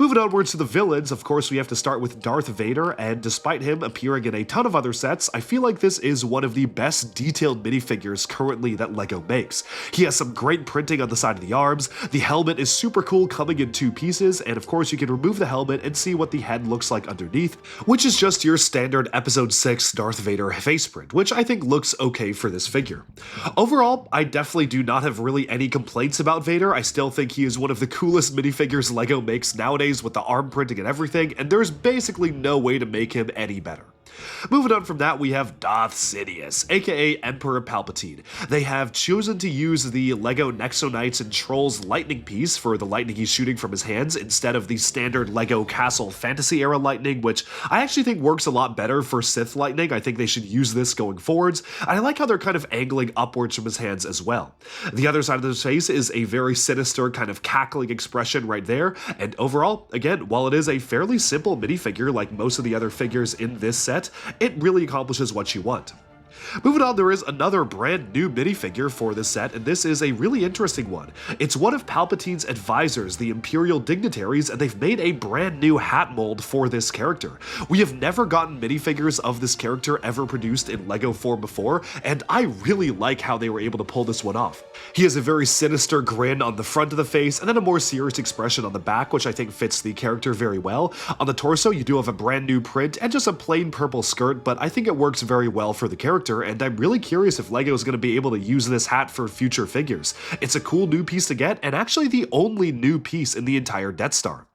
Moving onwards to the villains, of course, we have to start with Darth Vader, and despite him appearing in a ton of other sets, I feel like this is one of the best detailed minifigures currently that LEGO makes. He has some great printing on the side of the arms, the helmet is super cool coming in two pieces, and of course you can remove the helmet and see what the head looks like underneath, which is just your standard Episode 6 Darth Vader face print, which I think looks okay for this figure. Overall, I definitely do not have really any complaints about Vader. I still think he is one of the coolest minifigures LEGO makes nowadays with the arm printing and everything, and there's basically no way to make him any better. Moving on from that, we have Darth Sidious, aka Emperor Palpatine. They have chosen to use the LEGO Nexo Knights and Trolls lightning piece for the lightning he's shooting from his hands instead of the standard LEGO Castle Fantasy era lightning, which I actually think works a lot better for Sith lightning. I think they should use this going forwards, and I like how they're kind of angling upwards from his hands as well. The other side of his face is a very sinister kind of cackling expression right there, and overall, again, while it is a fairly simple minifigure like most of the other figures in this set, it really accomplishes what you want. Moving on, there is another brand new minifigure for this set, and this is a really interesting one. It's one of Palpatine's advisors, the Imperial dignitaries, and they've made a brand new hat mold for this character. We have never gotten minifigures of this character ever produced in LEGO form before, and I really like how they were able to pull this one off. He has a very sinister grin on the front of the face, and then a more serious expression on the back, which I think fits the character very well. On the torso, you do have a brand new print and just a plain purple skirt, but I think it works very well for the character, and I'm really curious if LEGO is going to be able to use this hat for future figures. It's a cool new piece to get, and actually the only new piece in the entire Death Star.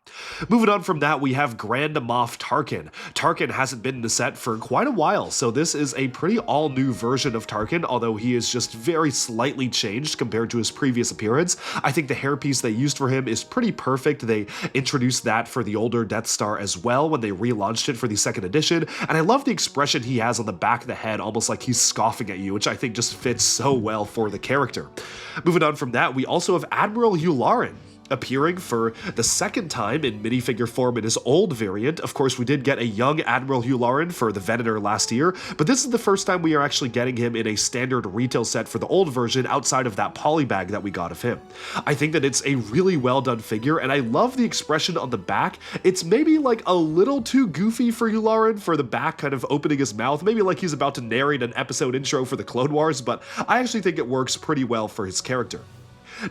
Moving on from that, we have Grand Moff Tarkin. Tarkin hasn't been in the set for quite a while, so this is a pretty all-new version of Tarkin, although he is just very slightly changed compared to his previous appearance. I think the hairpiece they used for him is pretty perfect. They introduced that for the older Death Star as well when they relaunched it for the second edition, and I love the expression he has on the back of the head, almost like he's scoffing at you, which I think just fits so well for the character. Moving on from that, we also have Admiral Yularen appearing for the second time in minifigure form in his old variant. Of course, we did get a young Admiral Yularen for the Venator last year, but this is the first time we are actually getting him in a standard retail set for the old version outside of that polybag that we got of him. I think that it's a really well done figure, and I love the expression on the back. It's maybe like a little too goofy for Yularen, for the back kind of opening his mouth, maybe like he's about to narrate an episode intro for the Clone Wars, but I actually think it works pretty well for his character.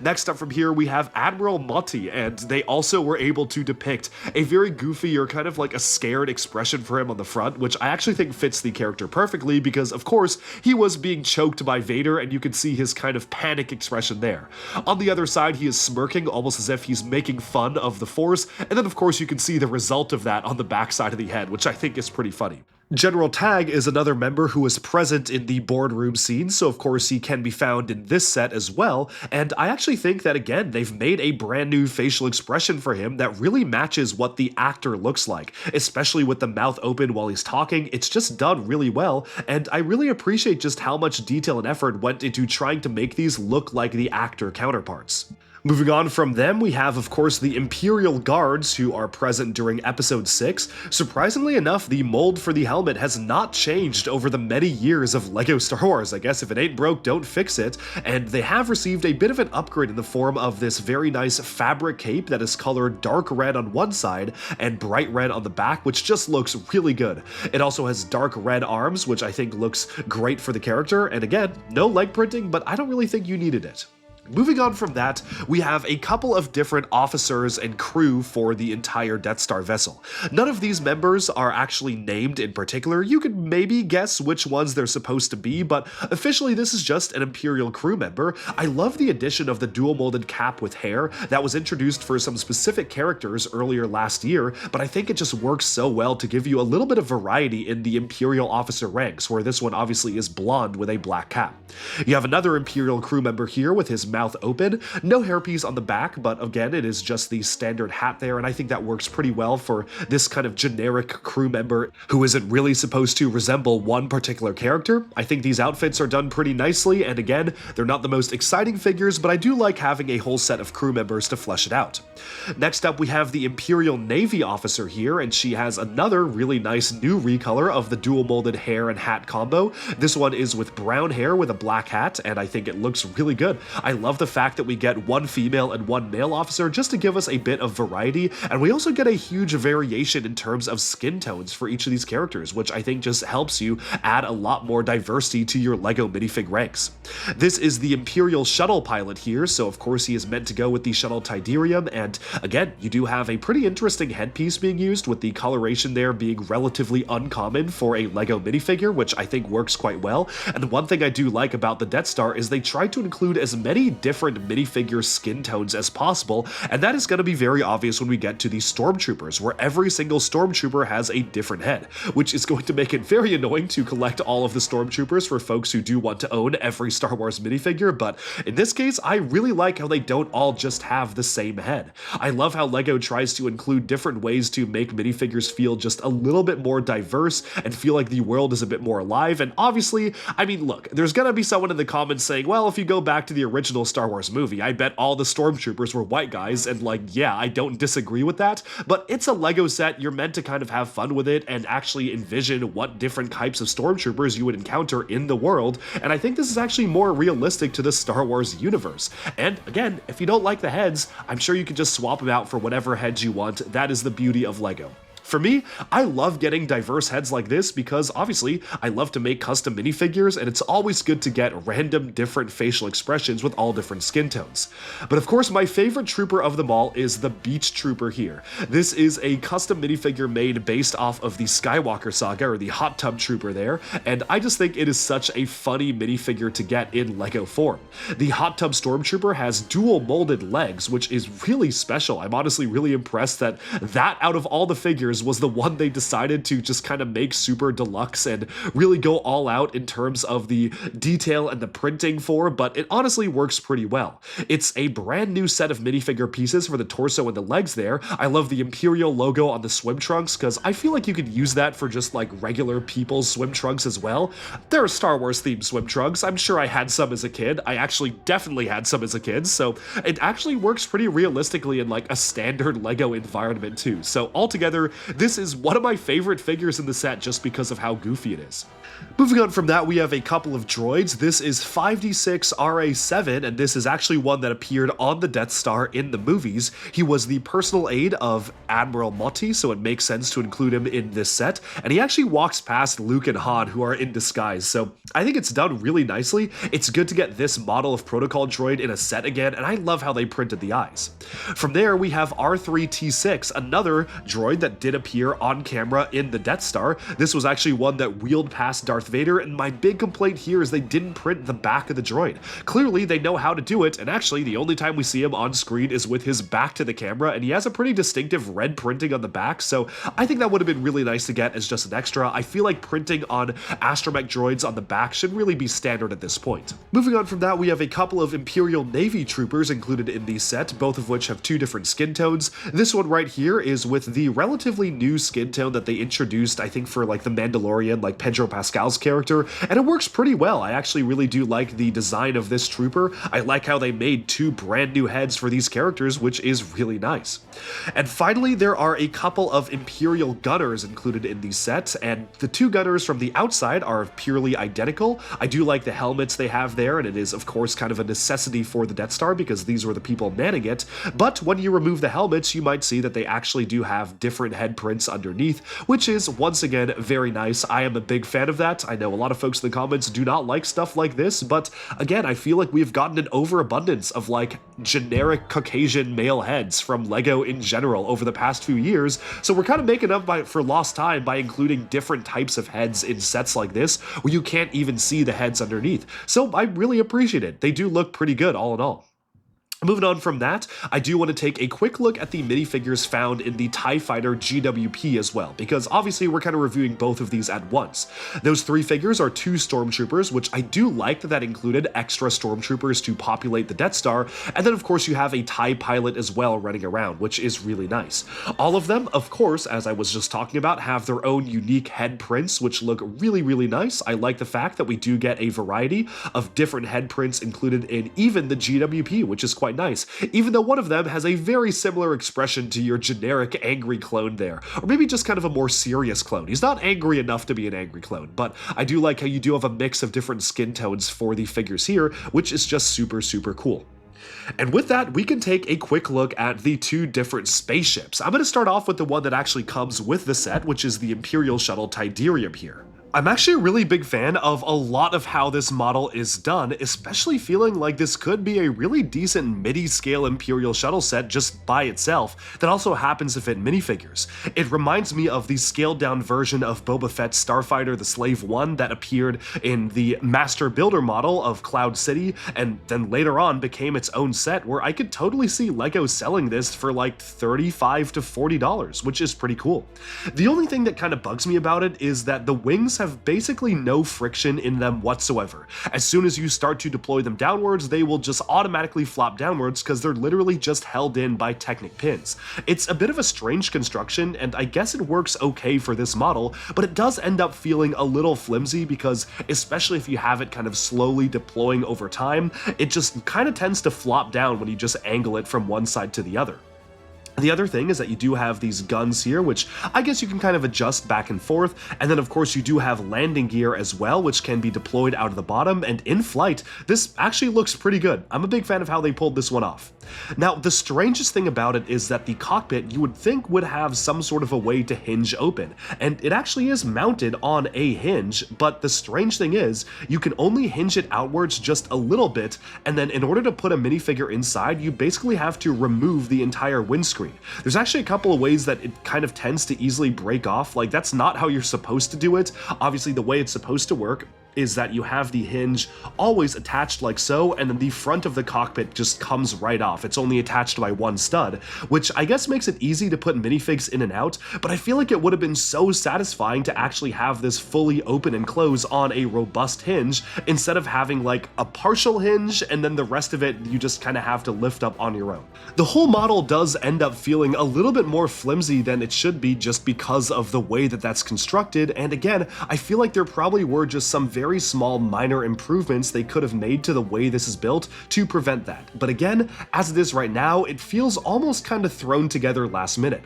Next up from here, we have Admiral Motti, and they also were able to depict a very goofy or kind of like a scared expression for him on the front, which I actually think fits the character perfectly because, of course, he was being choked by Vader, and you can see his kind of panic expression there. On the other side, he is smirking, almost as if he's making fun of the Force, and then, of course, you can see the result of that on the back side of the head, which I think is pretty funny. General Tag is another member who is present in the boardroom scene, so of course he can be found in this set as well, and I actually think that again, they've made a brand new facial expression for him that really matches what the actor looks like, especially with the mouth open while he's talking. It's just done really well, and I really appreciate just how much detail and effort went into trying to make these look like the actor counterparts. Moving on from them, we have, of course, the Imperial Guards who are present during Episode 6. Surprisingly enough, the mold for the helmet has not changed over the many years of LEGO Star Wars. I guess if it ain't broke, don't fix it. And they have received a bit of an upgrade in the form of this very nice fabric cape that is colored dark red on one side and bright red on the back, which just looks really good. It also has dark red arms, which I think looks great for the character. And again, no leg printing, but I don't really think you needed it. Moving on from that, we have a couple of different officers and crew for the entire Death Star vessel. None of these members are actually named in particular. You could maybe guess which ones they're supposed to be, but officially this is just an Imperial crew member. I love the addition of the dual molded cap with hair that was introduced for some specific characters earlier last year, but I think it just works so well to give you a little bit of variety in the Imperial officer ranks, where this one obviously is blonde with a black cap. You have another Imperial crew member here with his mouth open, no hairpiece on the back, but again, it is just the standard hat there, and I think that works pretty well for this kind of generic crew member who isn't really supposed to resemble one particular character. I think these outfits are done pretty nicely, and again, they're not the most exciting figures, but I do like having a whole set of crew members to flesh it out. Next up, we have the Imperial Navy officer here, and she has another really nice new recolor of the dual molded hair and hat combo. This one is with brown hair with a black hat, and I think it looks really good. I love the fact that we get one female and one male officer just to give us a bit of variety, and we also get a huge variation in terms of skin tones for each of these characters, which I think just helps you add a lot more diversity to your LEGO minifig ranks. This is the Imperial shuttle pilot here, so of course he is meant to go with the shuttle Tidarium, and again, you do have a pretty interesting headpiece being used, with the coloration there being relatively uncommon for a LEGO minifigure, which I think works quite well. And one thing I do like about the Death Star is they try to include as many different minifigure skin tones as possible, and that is going to be very obvious when we get to the Stormtroopers, where every single Stormtrooper has a different head, which is going to make it very annoying to collect all of the Stormtroopers for folks who do want to own every Star Wars minifigure, but in this case, I really like how they don't all just have the same head. I love how LEGO tries to include different ways to make minifigures feel just a little bit more diverse and feel like the world is a bit more alive, and obviously, I mean, look, there's gonna be someone in the comments saying, well, if you go back to the original Star Wars movie, I bet all the Stormtroopers were white guys, and like, yeah, I don't disagree with that, but it's a LEGO set, you're meant to kind of have fun with it and actually envision what different types of Stormtroopers you would encounter in the world, and I think this is actually more realistic to the Star Wars universe. And again, if you don't like the heads, I'm sure you can just swap them out for whatever heads you want. That is the beauty of LEGO. For me, I love getting diverse heads like this because obviously I love to make custom minifigures, and it's always good to get random different facial expressions with all different skin tones. But of course, my favorite trooper of them all is the Beach Trooper here. This is a custom minifigure made based off of the Skywalker saga, or the Hot Tub Trooper there, and I just think it is such a funny minifigure to get in LEGO form. The Hot Tub Stormtrooper has dual molded legs, which is really special. I'm honestly really impressed that out of all the figures was the one they decided to just kind of make super deluxe and really go all out in terms of the detail and the printing for, but it honestly works pretty well. It's a brand new set of minifigure pieces for the torso and the legs there. I love the Imperial logo on the swim trunks because I feel like you could use that for just like regular people's swim trunks as well. There are Star Wars themed swim trunks. I'm sure I had some as a kid. I actually definitely had some as a kid, so it actually works pretty realistically in like a standard LEGO environment too. So altogether, this is one of my favorite figures in the set just because of how goofy it is. Moving on from that, we have a couple of droids. This is 5D6 RA7, and this is actually one that appeared on the Death Star in the movies. He was the personal aide of Admiral Motti, so it makes sense to include him in this set, and he actually walks past Luke and Han, who are in disguise, so I think it's done really nicely. It's good to get this model of protocol droid in a set again, and I love how they printed the eyes. From there, we have R3-T6, another droid that did did appear on camera in the Death Star. This was actually one that wheeled past Darth Vader, and my big complaint here is they didn't print the back of the droid. Clearly, they know how to do it, and actually, the only time we see him on screen is with his back to the camera, and he has a pretty distinctive red printing on the back, so I think that would have been really nice to get as just an extra. I feel like printing on astromech droids on the back should really be standard at this point. Moving on from that, we have a couple of Imperial Navy troopers included in the set, both of which have two different skin tones. This one right here is with the relatively new skin tone that they introduced, I think for like the Mandalorian, like Pedro Pascal's character, and it works pretty well. I actually really do like the design of this trooper. I like how they made two brand new heads for these characters, which is really nice. And finally, there are a couple of Imperial gunners included in the set, and the two gunners from the outside are purely identical. I do like the helmets they have there, and it is of course kind of a necessity for the Death Star because these were the people manning it, but when you remove the helmets, you might see that they actually do have different head prints underneath, which is once again very nice. I am a big fan of that. I know a lot of folks in the comments do not like stuff like this, but again, I feel like we've gotten an overabundance of like generic Caucasian male heads from LEGO in general over the past few years, so we're kind of making up for lost time by including different types of heads in sets like this where you can't even see the heads underneath. So I really appreciate it. They do look pretty good all in all. Moving on from that, I do want to take a quick look at the minifigures found in the TIE Fighter GWP as well, because obviously we're kind of reviewing both of these at once. Those three figures are two stormtroopers, which I do like that included extra stormtroopers to populate the Death Star, and then of course you have a TIE pilot as well running around, which is really nice. All of them, of course, as I was just talking about, have their own unique head prints, which look really, really nice. I like the fact that we do get a variety of different head prints included in even the GWP, which is quite nice, even though one of them has a very similar expression to your generic angry clone there, or maybe just kind of a more serious clone. He's not angry enough to be an angry clone, but I do like how you do have a mix of different skin tones for the figures here, which is just super, super cool. And with that, we can take a quick look at the two different spaceships. I'm going to start off with the one that actually comes with the set, which is the Imperial Shuttle Tidarium here. I'm actually a really big fan of a lot of how this model is done, especially feeling like this could be a really decent midi-scale Imperial Shuttle set just by itself that also happens to fit minifigures. It reminds me of the scaled-down version of Boba Fett's Starfighter the Slave One that appeared in the Master Builder model of Cloud City, and then later on became its own set, where I could totally see LEGO selling this for like $35 to $40, which is pretty cool. The only thing that kind of bugs me about it is that the wings have basically no friction in them whatsoever. As soon as you start to deploy them downwards, they will just automatically flop downwards because they're literally just held in by Technic pins. It's a bit of a strange construction, and I guess it works okay for this model, but it does end up feeling a little flimsy because, especially if you have it kind of slowly deploying over time, it just kind of tends to flop down when you just angle it from one side to the other. The other thing is that you do have these guns here, which I guess you can kind of adjust back and forth, and then of course you do have landing gear as well, which can be deployed out of the bottom, and in flight, this actually looks pretty good. I'm a big fan of how they pulled this one off. Now, the strangest thing about it is that the cockpit you would think would have some sort of a way to hinge open, and it actually is mounted on a hinge, but the strange thing is, you can only hinge it outwards just a little bit, and then in order to put a minifigure inside, you basically have to remove the entire windscreen. There's actually a couple of ways that it kind of tends to easily break off. Like, that's not how you're supposed to do it. Obviously, the way it's supposed to work is that you have the hinge always attached like so, and then the front of the cockpit just comes right off. It's only attached by one stud, which I guess makes it easy to put minifigs in and out, but I feel like it would have been so satisfying to actually have this fully open and close on a robust hinge instead of having like a partial hinge and then the rest of it you just kind of have to lift up on your own. The whole model does end up feeling a little bit more flimsy than it should be just because of the way that that's constructed, and again, I feel like there probably were just some very small minor improvements they could have made to the way this is built to prevent that. But again, as it is right now, it feels almost kind of thrown together last minute.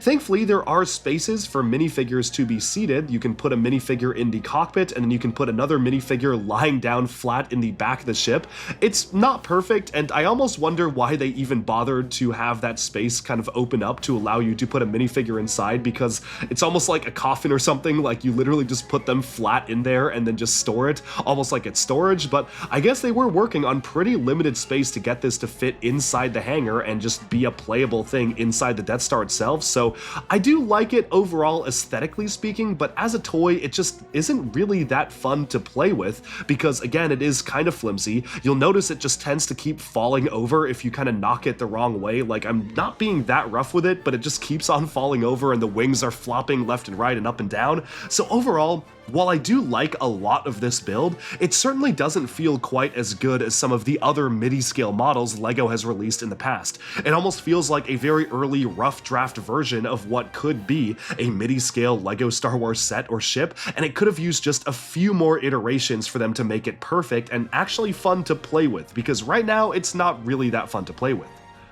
Thankfully, there are spaces for minifigures to be seated. You can put a minifigure in the cockpit, and then you can put another minifigure lying down flat in the back of the ship. It's not perfect, and I almost wonder why they even bothered to have that space kind of open up to allow you to put a minifigure inside, because it's almost like a coffin or something. Like, you literally just put them flat in there and then just store it, almost like it's storage, but I guess they were working on pretty limited space to get this to fit inside the hangar and just be a playable thing inside the Death Star itself, so I do like it overall aesthetically speaking, but as a toy, it just isn't really that fun to play with, because again, it is kind of flimsy. You'll notice it just tends to keep falling over if you kind of knock it the wrong way. Like, I'm not being that rough with it, but it just keeps on falling over and the wings are flopping left and right and up and down. So overall, while I do like a lot of this build, it certainly doesn't feel quite as good as some of the other midi-scale models LEGO has released in the past. It almost feels like a very early rough draft version of what could be a midi-scale LEGO Star Wars set or ship, and it could have used just a few more iterations for them to make it perfect and actually fun to play with, because right now it's not really that fun to play with.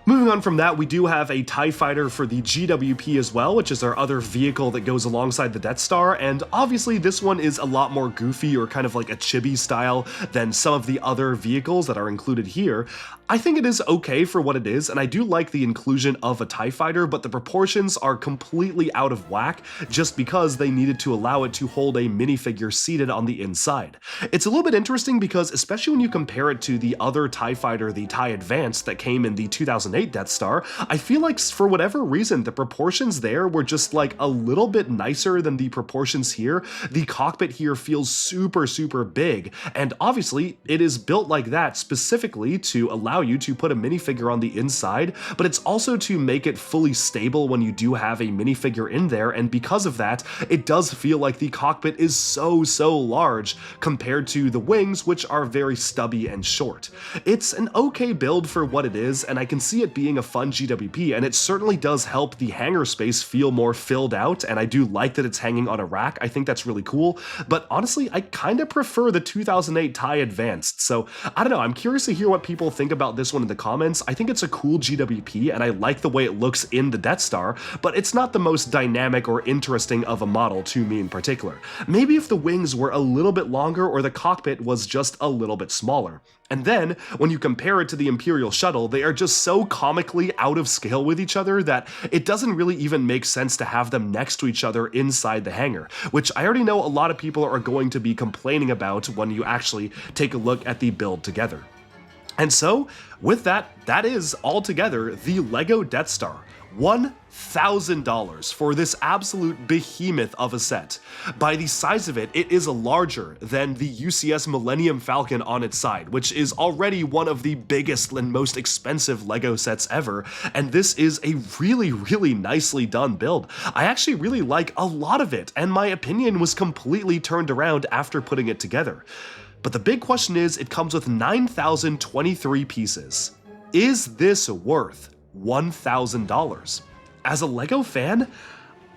Moving on from that, we do have a TIE Fighter for the GWP as well, which is our other vehicle that goes alongside the Death Star, and obviously this one is a lot more goofy or kind of like a chibi style than some of the other vehicles that are included here. I think it is okay for what it is, and I do like the inclusion of a TIE Fighter, but the proportions are completely out of whack just because they needed to allow it to hold a minifigure seated on the inside. It's a little bit interesting because, especially when you compare it to the other TIE Fighter, the TIE Advanced that came in the 2008 Death Star, I feel like for whatever reason the proportions there were just like a little bit nicer than the proportions here. The cockpit here feels super big, and obviously it is built like that specifically to allow you to put a minifigure on the inside, but it's also to make it fully stable when you do have a minifigure in there, and because of that, it does feel like the cockpit is so large compared to the wings, which are very stubby and short. It's an okay build for what it is, and I can see it being a fun GWP, and it certainly does help the hangar space feel more filled out, and I do like that it's hanging on a rack. I think that's really cool, but honestly, I kind of prefer the 2008 TIE Advanced, so I don't know, I'm curious to hear what people think about this one in the comments. I think it's a cool GWP, and I like the way it looks in the Death Star, but it's not the most dynamic or interesting of a model to me in particular. Maybe if the wings were a little bit longer or the cockpit was just a little bit smaller. And then, when you compare it to the Imperial Shuttle, they are just so comically out of scale with each other that it doesn't really even make sense to have them next to each other inside the hangar, which I already know a lot of people are going to be complaining about when you actually take a look at the build together. And so, with that, that is altogether the LEGO Death Star. $1,000 for this absolute behemoth of a set. By the size of it, it is larger than the UCS Millennium Falcon on its side, which is already one of the biggest and most expensive LEGO sets ever, and this is a really nicely done build. I actually really like a lot of it, and my opinion was completely turned around after putting it together. But the big question is, it comes with 9,023 pieces. Is this worth $1,000? As a LEGO fan,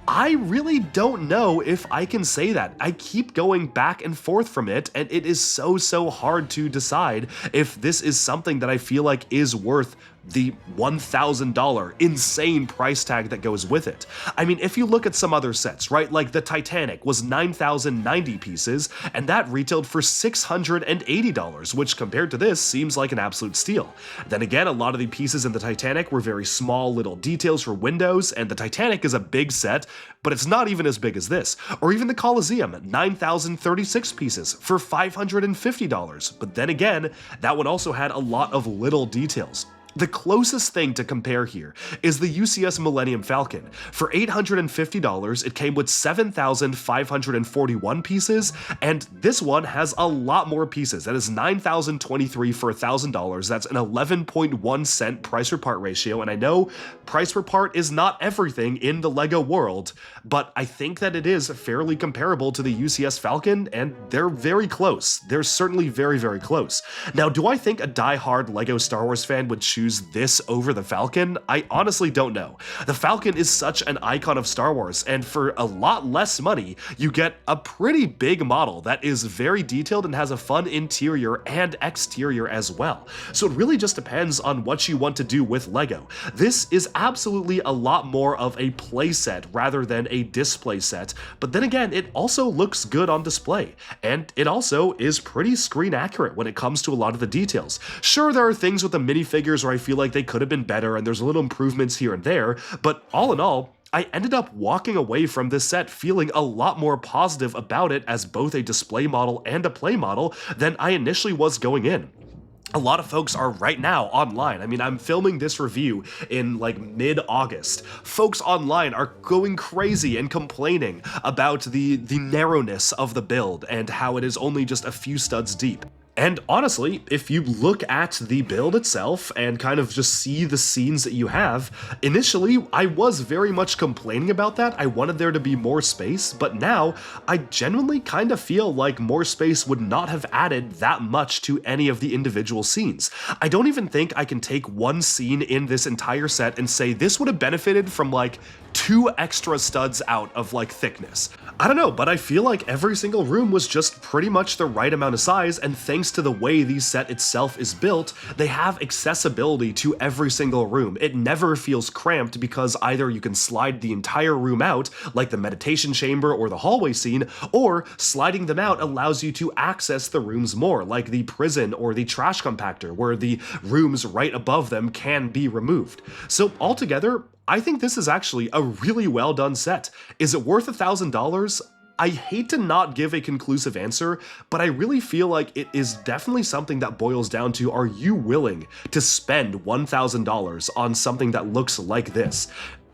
I really don't know if I can say that. I keep going back and forth from it, and it is so hard to decide if this is something that I feel like is worth the $1,000 insane price tag that goes with it. I mean, if you look at some other sets, right, like the Titanic was 9,090 pieces, and that retailed for $680, which compared to this seems like an absolute steal. Then again, a lot of the pieces in the Titanic were very small little details for windows, and the Titanic is a big set, but it's not even as big as this. Or even the Colosseum, 9,036 pieces for $550, but then again, that one also had a lot of little details. The closest thing to compare here is the UCS Millennium Falcon. For $850, it came with 7,541 pieces, and this one has a lot more pieces. That is 9,023 for $1,000. That's an 11.1 cent price per part ratio, and I know price per part is not everything in the LEGO world, but I think that it is fairly comparable to the UCS Falcon, and they're very close. They're certainly very close. Now, do I think a die-hard LEGO Star Wars fan would choose this over the Falcon? I honestly don't know. The Falcon is such an icon of Star Wars, and for a lot less money, you get a pretty big model that is very detailed and has a fun interior and exterior as well. So it really just depends on what you want to do with LEGO. This is absolutely a lot more of a play set rather than a display set, but then again, it also looks good on display, and it also is pretty screen accurate when it comes to a lot of the details. Sure, there are things with the minifigures where I feel like they could have been better and there's a little improvements here and there, but all in all, I ended up walking away from this set feeling a lot more positive about it as both a display model and a play model than I initially was going in. A lot of folks are right now online. I mean, I'm filming this review in like mid-August. Folks online are going crazy and complaining about the narrowness of the build and how it is only just a few studs deep. And honestly, if you look at the build itself and kind of just see the scenes that you have, initially I was very much complaining about that. I wanted there to be more space, but now I genuinely kind of feel like more space would not have added that much to any of the individual scenes. I don't even think I can take one scene in this entire set and say this would have benefited from like 2 extra studs out of like thickness. I don't know, but I feel like every single room was just pretty much the right amount of size, and thanks to the way the set itself is built, they have accessibility to every single room. It never feels cramped because either you can slide the entire room out, like the meditation chamber or the hallway scene, or sliding them out allows you to access the rooms more, like the prison or the trash compactor, where the rooms right above them can be removed. So altogether, I think this is actually a really well done set. Is it worth $1,000? I hate to not give a conclusive answer, but I really feel like it is definitely something that boils down to, are you willing to spend $1,000 on something that looks like this?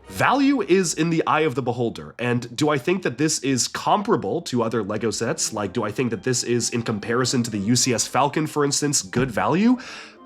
Value is in the eye of the beholder, and do I think that this is comparable to other LEGO sets? Like, do I think that this is, in comparison to the UCS Falcon, for instance, good value?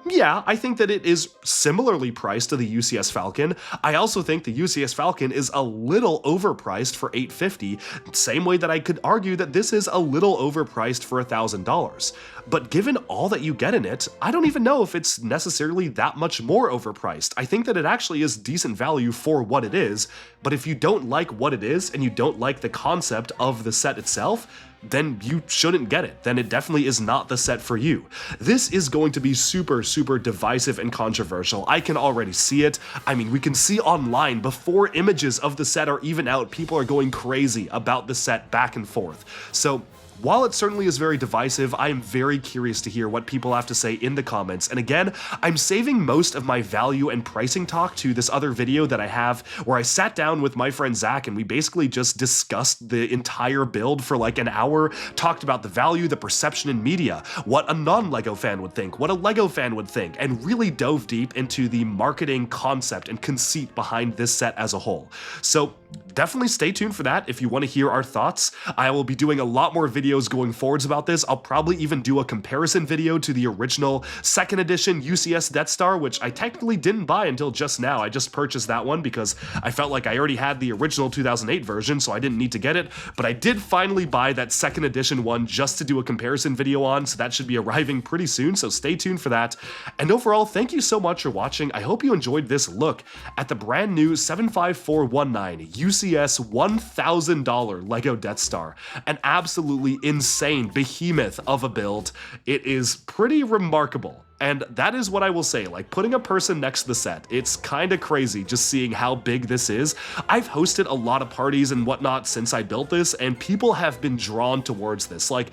Yeah, I think that it is similarly priced to the UCS Falcon. I also think the UCS Falcon is a little overpriced for $850, same way that I could argue that this is a little overpriced for $1,000. But given all that you get in it, I don't even know if it's necessarily that much more overpriced. I think that it actually is decent value for what it is, but if you don't like what it is and you don't like the concept of the set itself, then you shouldn't get it. Then it definitely is not the set for you. This is going to be super divisive and controversial. I can already see it. I mean, we can see online before images of the set are even out, people are going crazy about the set back and forth. So while it certainly is very divisive, I am very curious to hear what people have to say in the comments. And again, I'm saving most of my value and pricing talk to this other video that I have where I sat down with my friend Zach and we basically just discussed the entire build for like an hour, talked about the value, the perception in media, what a non-LEGO fan would think, what a LEGO fan would think, and really dove deep into the marketing concept and conceit behind this set as a whole. So definitely stay tuned for that if you want to hear our thoughts. I will be doing a lot more videos going forwards about this. I'll probably even do a comparison video to the original 2nd edition UCS Death Star, which I technically didn't buy until just now. I just purchased that one because I felt like I already had the original 2008 version, so I didn't need to get it, but I did finally buy that 2nd edition one just to do a comparison video on, so that should be arriving pretty soon, so stay tuned for that. And overall, thank you so much for watching. I hope you enjoyed this look at the brand new 75419 UCS $1,000 LEGO Death Star. An absolutely insane behemoth of a build. It is pretty remarkable. And that is what I will say, like putting a person next to the set, it's kind of crazy just seeing how big this is. I've hosted a lot of parties and whatnot since I built this, and people have been drawn towards this. Like,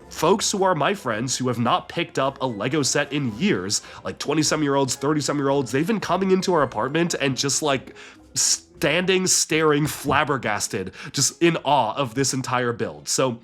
folks who are my friends who have not picked up a LEGO set in years, like 20-some-year-olds, 30-some-year-olds, they've been coming into our apartment and just like standing, staring, flabbergasted, just in awe of this entire build. So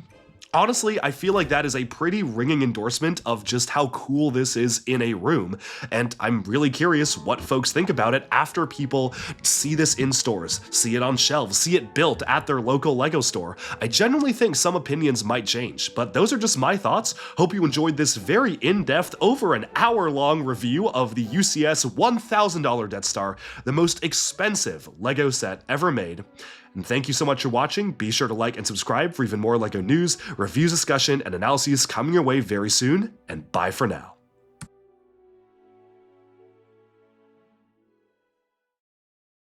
honestly, I feel like that is a pretty ringing endorsement of just how cool this is in a room, and I'm really curious what folks think about it after people see this in stores, see it on shelves, see it built at their local LEGO store. I genuinely think some opinions might change, but those are just my thoughts. Hope you enjoyed this very in-depth, over an hour-long review of the UCS $1,000 Death Star, the most expensive LEGO set ever made. And thank you so much for watching. Be sure to like and subscribe for even more LEGO news, reviews, discussion, and analyses coming your way very soon, and bye for now.